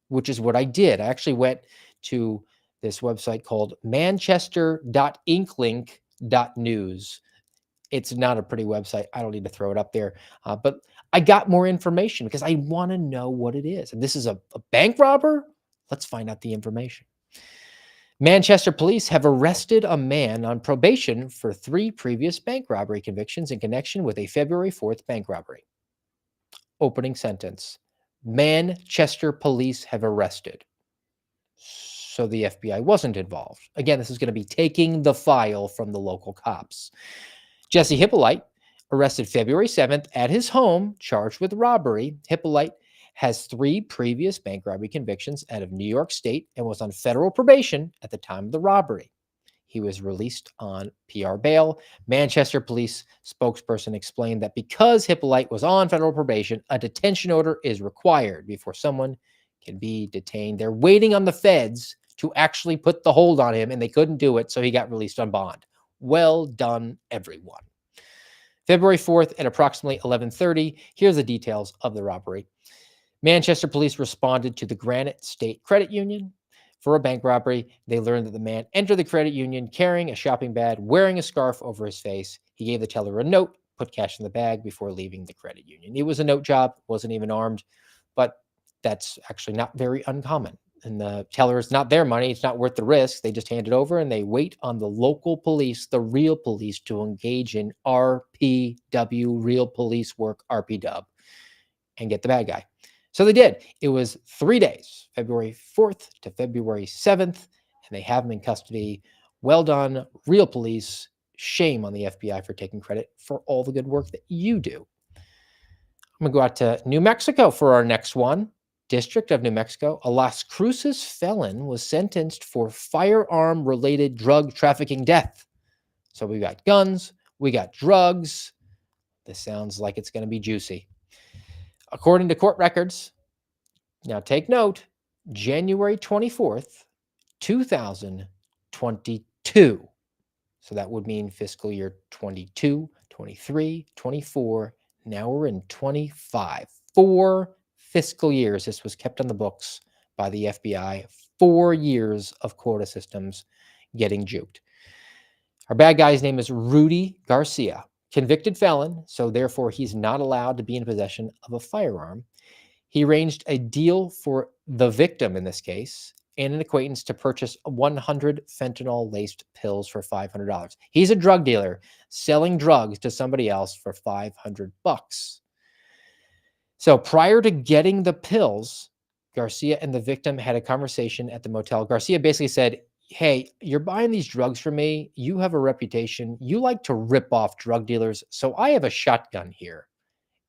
which is what I did. I actually went to this website called manchester.inklink.news. It's not a pretty website. I don't need to throw it up there. But I got more information because I want to know what it is. And this is a bank robber? Let's find out the information. Manchester police have arrested a man on probation for 3 previous bank robbery convictions in connection with a February 4th bank robbery. Opening sentence. Manchester police have arrested. So the FBI wasn't involved. Again, this is going to be taking the file from the local cops. Jesse Hippolyte, arrested February 7th at his home, charged with robbery. Hippolyte has 3 previous bank robbery convictions out of New York State and was on federal probation at the time of the robbery. He was released on PR bail. Manchester police spokesperson explained that because Hippolyte was on federal probation, a detention order is required before someone can be detained. They're waiting on the feds to actually put the hold on him, and they couldn't do it, so he got released on bond. Well done, everyone. February 4th at approximately 11:30. Here's the details of the robbery. Manchester police responded to the Granite State Credit Union for a bank robbery. They learned that the man entered the credit union carrying a shopping bag, wearing a scarf over his face. He gave the teller a note, put cash in the bag before leaving the credit union. It was a note job, wasn't even armed, but that's actually not very uncommon. And the teller is not their money. It's not worth the risk. They just hand it over and they wait on the local police, the real police, to engage in RPW, real police work, RPW, and get the bad guy. So they did. It was 3 days, February 4th to February 7th, and they have him in custody. Well done, real police. Shame on the FBI for taking credit for all the good work that you do. I'm going to go out to New Mexico for our next one. District of New Mexico. A Las Cruces felon was sentenced for firearm-related drug trafficking death. So we got guns, we got drugs. This sounds like it's going to be juicy. According to court records, now take note, January 24th, 2022. So that would mean fiscal year 22, 23, 24. Now we're in 25. 4 fiscal years this was kept on the books by the FBI. 4 years of quota systems getting juked. Our bad guy's name is Rudy Garcia. Convicted felon, so therefore he's not allowed to be in possession of a firearm. He arranged a deal for the victim in this case and an acquaintance to purchase 100 fentanyl-laced pills for $500. He's a drug dealer selling drugs to somebody else for $500. So prior to getting the pills, Garcia and the victim had a conversation at the motel. Garcia basically said, hey, you're buying these drugs from me. You have a reputation. You like to rip off drug dealers. So I have a shotgun here.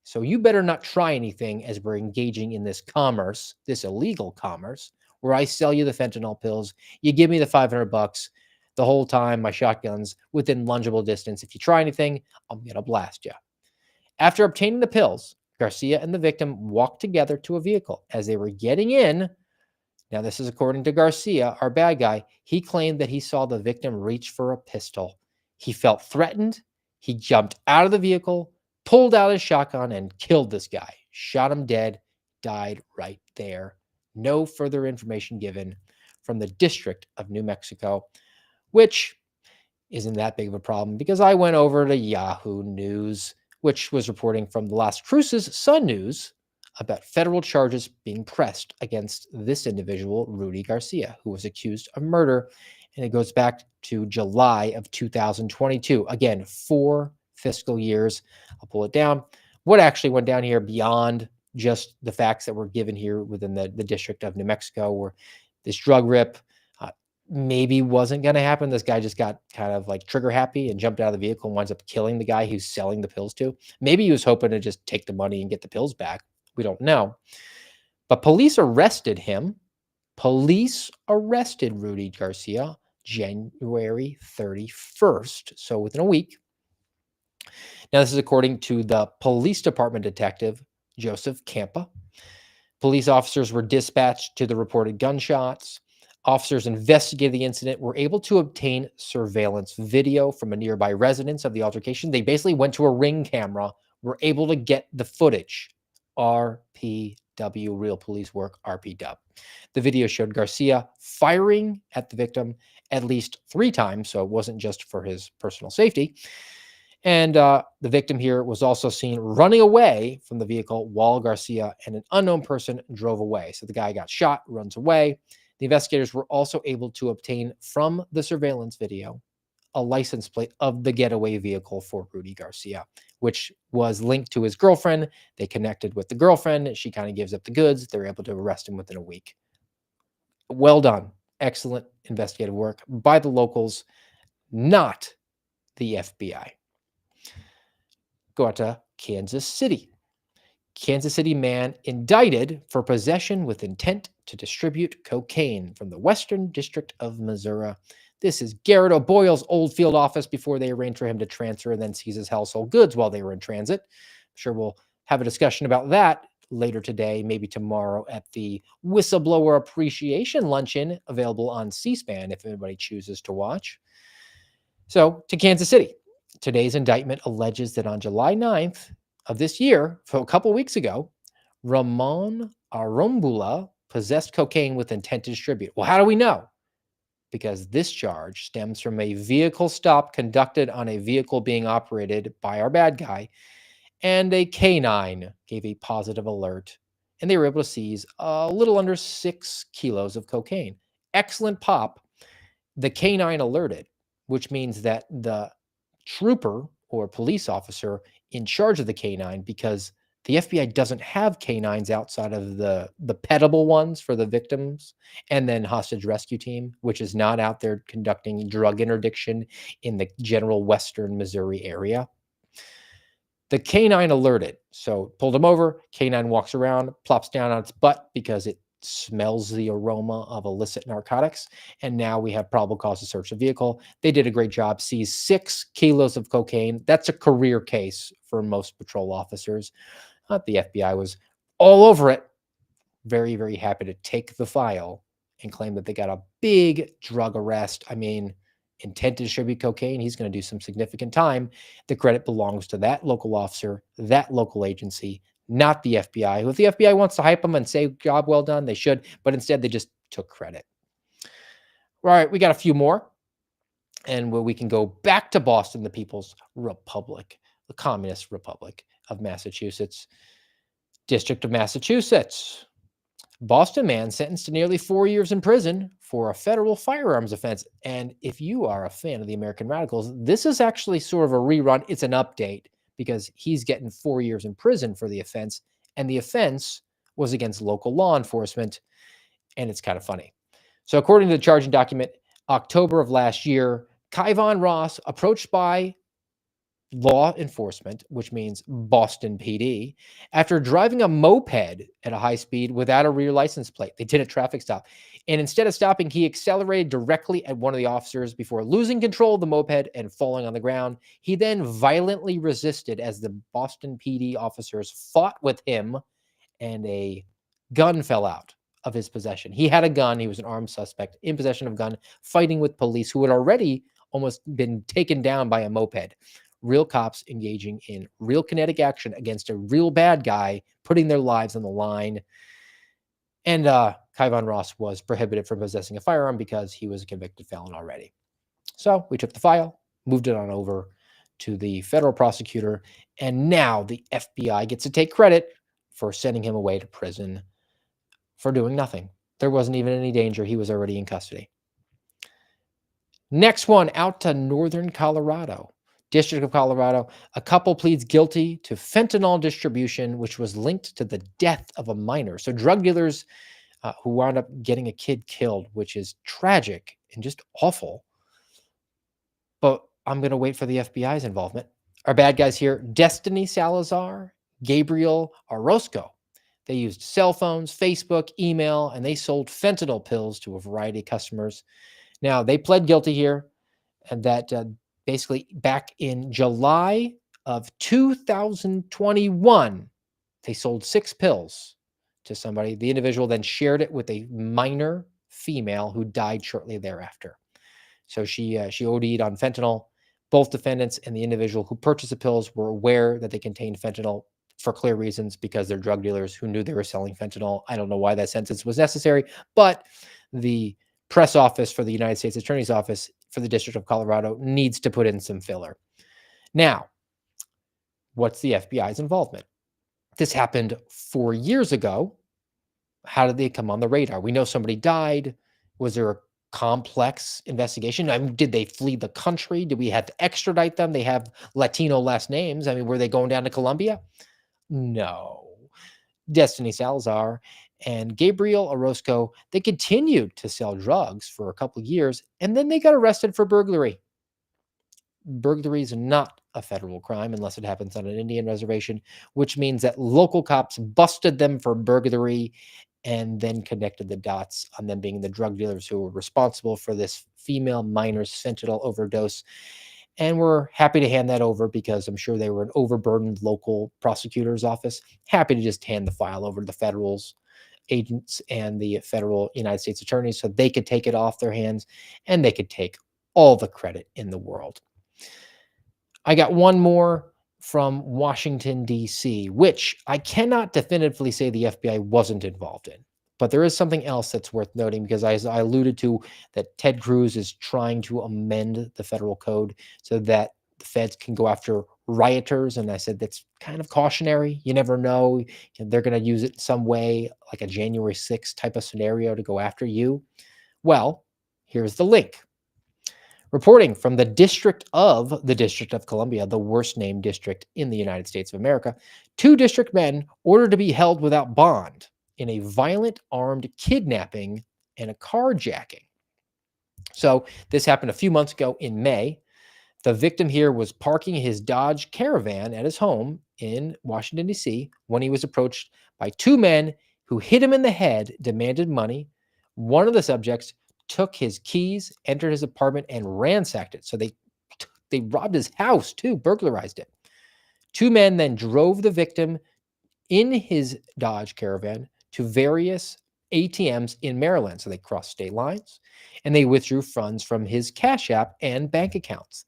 So you better not try anything as we're engaging in this commerce, this illegal commerce, where I sell you the fentanyl pills. You give me the $500 the whole time. My shotgun's within lungeable distance. If you try anything, I'm going to blast you. After obtaining the pills, Garcia and the victim walked together to a vehicle. As they were getting in, now this is according to Garcia, our bad guy, he claimed that he saw the victim reach for a pistol. He felt threatened. He jumped out of the vehicle, pulled out his shotgun, and killed this guy. Shot him dead, died right there. No further information given from the District of New Mexico, which isn't that big of a problem because I went over to Yahoo News, which was reporting from the Las Cruces Sun News about federal charges being pressed against this individual, Rudy Garcia, who was accused of murder. And it goes back to July of 2022. Again, 4 fiscal years. I'll pull it down. What actually went down here beyond just the facts that were given here within the District of New Mexico, where this drug rip maybe wasn't going to happen. This guy just got kind of like trigger happy and jumped out of the vehicle and winds up killing the guy who's selling the pills to. Maybe he was hoping to just take the money and get the pills back. We don't know. But police arrested him. Police arrested Rudy Garcia January 31st, so within a week. Now, this is according to the police department detective, Joseph Campa. Police officers were dispatched to the reported gunshots. Officers investigated the incident, were able to obtain surveillance video from a nearby residence of the altercation. They basically went to a Ring camera, were able to get the footage. RPW, real police work, RPW. The video showed Garcia firing at the victim at least 3 times, so it wasn't just for his personal safety. And the victim here was also seen running away from the vehicle while Garcia and an unknown person drove away. So the guy got shot, runs away. The investigators were also able to obtain from the surveillance video a license plate of the getaway vehicle for Rudy Garcia, which was linked to his girlfriend. They connected with the girlfriend. She kind of gives up the goods. They're able to arrest him within a week. Well done. Excellent investigative work by the locals, not the FBI. Go out to Kansas City. Kansas City man indicted for possession with intent to distribute cocaine from the Western District of Missouri. This is Garrett O'Boyle's old field office before they arranged for him to transfer and then seize his household goods while they were in transit. I'm sure we'll have a discussion about that later today, maybe tomorrow at the Whistleblower Appreciation Luncheon, available on C-SPAN if anybody chooses to watch. So, to Kansas City. Today's indictment alleges that on July 9th of this year, so a couple weeks ago, Ramon Arombula possessed cocaine with intent to distribute. Well, how do we know? Because this charge stems from a vehicle stop conducted on a vehicle being operated by our bad guy, and a canine gave a positive alert, and they were able to seize a little under 6 kilos of cocaine. Excellent pop. The canine alerted, which means that the trooper or police officer in charge of the canine, because The FBI doesn't have canines outside of the petable ones for the victims and then hostage rescue team, which is not out there conducting drug interdiction in the general Western Missouri area. The canine alerted, so pulled him over. Canine walks around, plops down on its butt because it smells the aroma of illicit narcotics. And now we have probable cause to search the vehicle. They did a great job, seized 6 kilos of cocaine. That's a career case for most patrol officers. The FBI was all over it. Very, very happy to take the file and claim that they got a big drug arrest. I mean, intent to distribute cocaine, he's going to do some significant time. The credit belongs to that local officer, that local agency, not the FBI. If the FBI wants to hype them and say, job well done, they should, but instead they just took credit. All right, we got a few more, and we can go back to Boston, the People's Republic, the Communist Republic of Massachusetts, District of Massachusetts. Boston man sentenced to nearly 4 years in prison for a federal firearms offense. And if you are a fan of the American Radicals, this is actually sort of a rerun. It's an update because he's getting 4 years in prison for the offense. And the offense was against local law enforcement. And it's kind of funny. So according to the charging document, October of last year, Kyvon Ross, approached by law enforcement, which means Boston PD, after driving a moped at a high speed without a rear license plate. They did a traffic stop. And instead of stopping, he accelerated directly at one of the officers before losing control of the moped and falling on the ground. He then violently resisted as the Boston PD officers fought with him, and a gun fell out of his possession. He had a gun. He was an armed suspect in possession of a gun, fighting with police who had already almost been taken down by a moped. Real cops engaging in real kinetic action against a real bad guy, putting their lives on the line. And Kyvon Ross was prohibited from possessing a firearm because he was a convicted felon already. So we took the file, moved it on over to the federal prosecutor, and now the FBI gets to take credit for sending him away to prison for doing nothing. There wasn't even any danger. He was already in custody. Next one, out to northern Colorado. District of Colorado, a couple pleads guilty to fentanyl distribution, which was linked to the death of a minor. So drug dealers who wound up getting a kid killed, which is tragic and just awful. But I'm going to wait for the FBI's involvement. Our bad guys here, Destiny Salazar, Gabriel Orozco. They used cell phones, Facebook, email, and they sold fentanyl pills to a variety of customers. Now, they pled guilty here, and that basically back in July of 2021, they sold 6 pills to somebody. The individual then shared it with a minor female who died shortly thereafter. So she OD'd on fentanyl. Both defendants and the individual who purchased the pills were aware that they contained fentanyl for clear reasons because they're drug dealers who knew they were selling fentanyl. I don't know why that sentence was necessary, but the press office for the United States Attorney's Office for the District of Colorado needs to put in some filler. Now, what's the FBI's involvement? This happened 4 years ago. How did they come on the radar? We know somebody died. Was there a complex investigation? I mean, did they flee the country? Did we have to extradite them? They have Latino last names. I mean, were they going down to Colombia? No. Destiny Salazar and Gabriel Orozco, they continued to sell drugs for a couple of years, and then they got arrested for burglary. Burglary is not a federal crime unless it happens on an Indian reservation, which means that local cops busted them for burglary and then connected the dots on them being the drug dealers who were responsible for this female minor's fentanyl overdose. And we're happy to hand that over because I'm sure they were an overburdened local prosecutor's office. Happy to just hand the file over to the federals, agents, and the federal United States attorneys so they could take it off their hands and they could take all the credit in the world. I got one more from Washington, D.C., which I cannot definitively say the FBI wasn't involved in. But there is something else that's worth noting because as I alluded to, that Ted Cruz is trying to amend the federal code so that the feds can go after rioters. And I said, that's kind of cautionary. You never know. They're going to use it in some way, like a January 6th type of scenario to go after you. Well, here's the link. Reporting from the District of Columbia, the worst named district in the United States of America, 2 district men ordered to be held without bond in a violent armed kidnapping and a carjacking. So this happened a few months ago in May. The victim here was parking his Dodge Caravan at his home in Washington, D.C. when he was approached by 2 men who hit him in the head, demanded money. One of the subjects took his keys, entered his apartment, and ransacked it. So they robbed his house too, burglarized it. 2 men then drove the victim in his Dodge Caravan to various ATMs in Maryland. So they crossed state lines and they withdrew funds from his Cash App and bank accounts.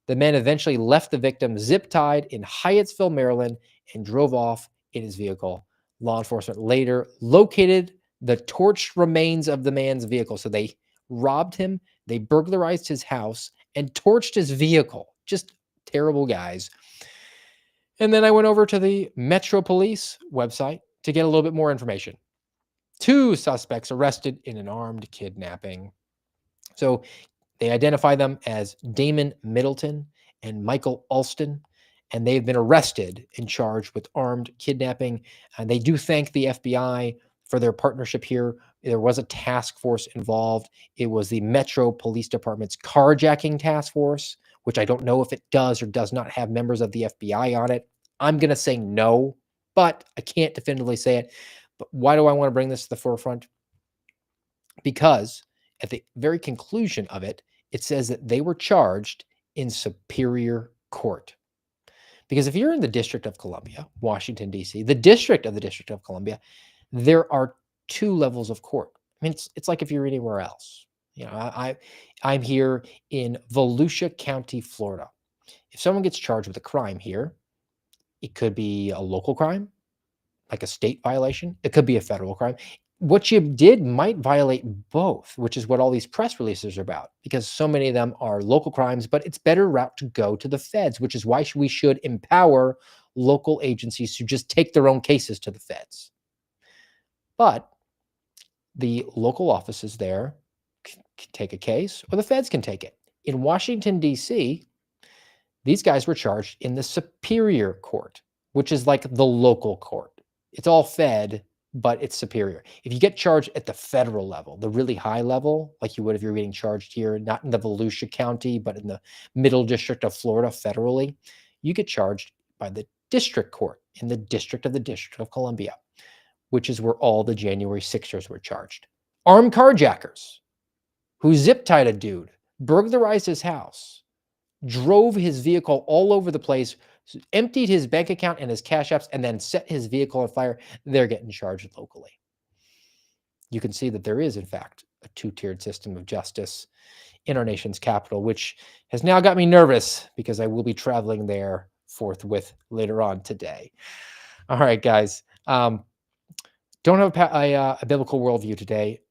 The men eventually left the victim zip-tied in Hyattsville, Maryland, and drove off in his vehicle. Law enforcement later located the torched remains of the man's vehicle. So they robbed him, they burglarized his house, and torched his vehicle. Just terrible guys. And then I went over to the Metro Police website to get a little bit more information. 2 suspects arrested in an armed kidnapping. So they identify them as Damon Middleton and Michael Alston, and they've been arrested and charged with armed kidnapping. And they do thank the FBI for their partnership here. There was a task force involved. It was the Metro Police Department's carjacking task force, which I don't know if it does or does not have members of the FBI on it. I'm going to say no, but I can't definitively say it. But why do I want to bring this to the forefront? Because at the very conclusion of it, it says that they were charged in Superior Court. Because if you're in the District of Columbia, Washington, D.C., the District of the District of Columbia, there are 2 levels of court. I mean, it's like if you're anywhere else. You know, I'm here in Volusia County, Florida. If someone gets charged with a crime here, it could be a local crime, like a state violation. It could be a federal crime. What you did might violate both, which is what all these press releases are about, because so many of them are local crimes, but it's better route to go to the feds, which is why we should empower local agencies to just take their own cases to the feds. But the local offices there can take a case, or the feds can take it. In Washington, D.C., these guys were charged in the Superior Court, which is like the local court. It's all fed, but it's superior. If you get charged at the federal level, the really high level, like you would if you're getting charged here, not in the Volusia County, but in the Middle District of Florida federally, you get charged by the district court in the District of Columbia, which is where all the January 6ers were charged. Armed carjackers who zip-tied a dude, burglarized his house, drove his vehicle all over the place, emptied his bank account and his cash apps, and then set his vehicle on fire, they're getting charged locally. You can see that there is, in fact, a 2-tiered system of justice in our nation's capital, which has now got me nervous because I will be traveling there forthwith later on today. All right, guys. Don't have a biblical worldview today.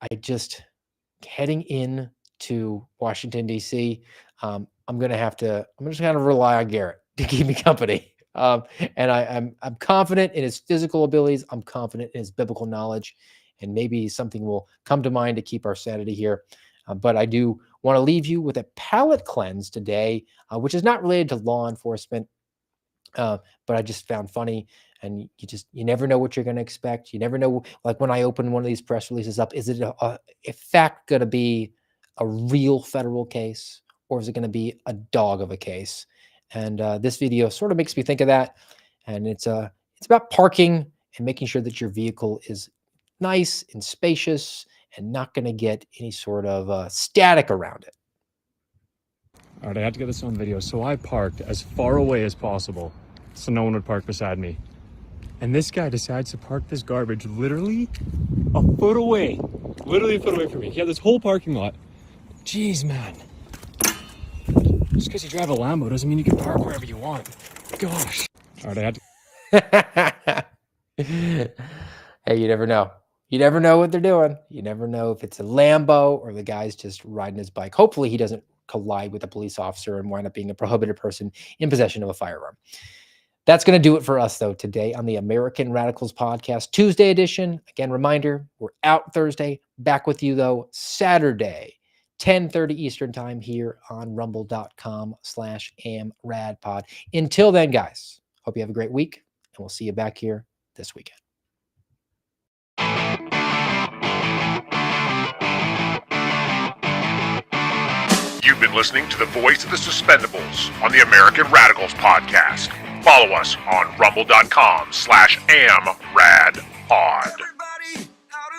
Heading in to Washington, D.C., I'm just going to rely on Garrett to keep me company. And I'm confident in his physical abilities. I'm confident in his biblical knowledge, and maybe something will come to mind to keep our sanity here. But I do want to leave you with a palate cleanse today, which is not related to law enforcement, but I just found funny. And you never know what you're going to expect. You never know, like when I open one of these press releases up, is it in fact going to be a real federal case, or is it going to be a dog of a case? And this video sort of makes me think of that. And it's about parking and making sure that your vehicle is nice and spacious and not going to get any sort of static around it. All right, I had to get this on video. So I parked as far away as possible so no one would park beside me. And this guy decides to park this garbage literally a foot away. Literally a foot away from me. He had this whole parking lot. Jeez, man. Just because you drive a Lambo doesn't mean you can park wherever you want. Gosh. All right, I had to... Hey, you never know. You never know what they're doing. You never know if it's a Lambo or the guy's just riding his bike. Hopefully he doesn't collide with a police officer and wind up being a prohibited person in possession of a firearm. That's going to do it for us, though, today on the American Radicals Podcast, Tuesday edition. Again, reminder, we're out Thursday. Back with you, though, Saturday, 10:30 Eastern time here on rumble.com/amradpod. Until then, guys, hope you have a great week, and we'll see you back here this weekend. You've been listening to the Voice of the Suspendables on the American Radicals podcast. Follow us on rumble.com/amradpod.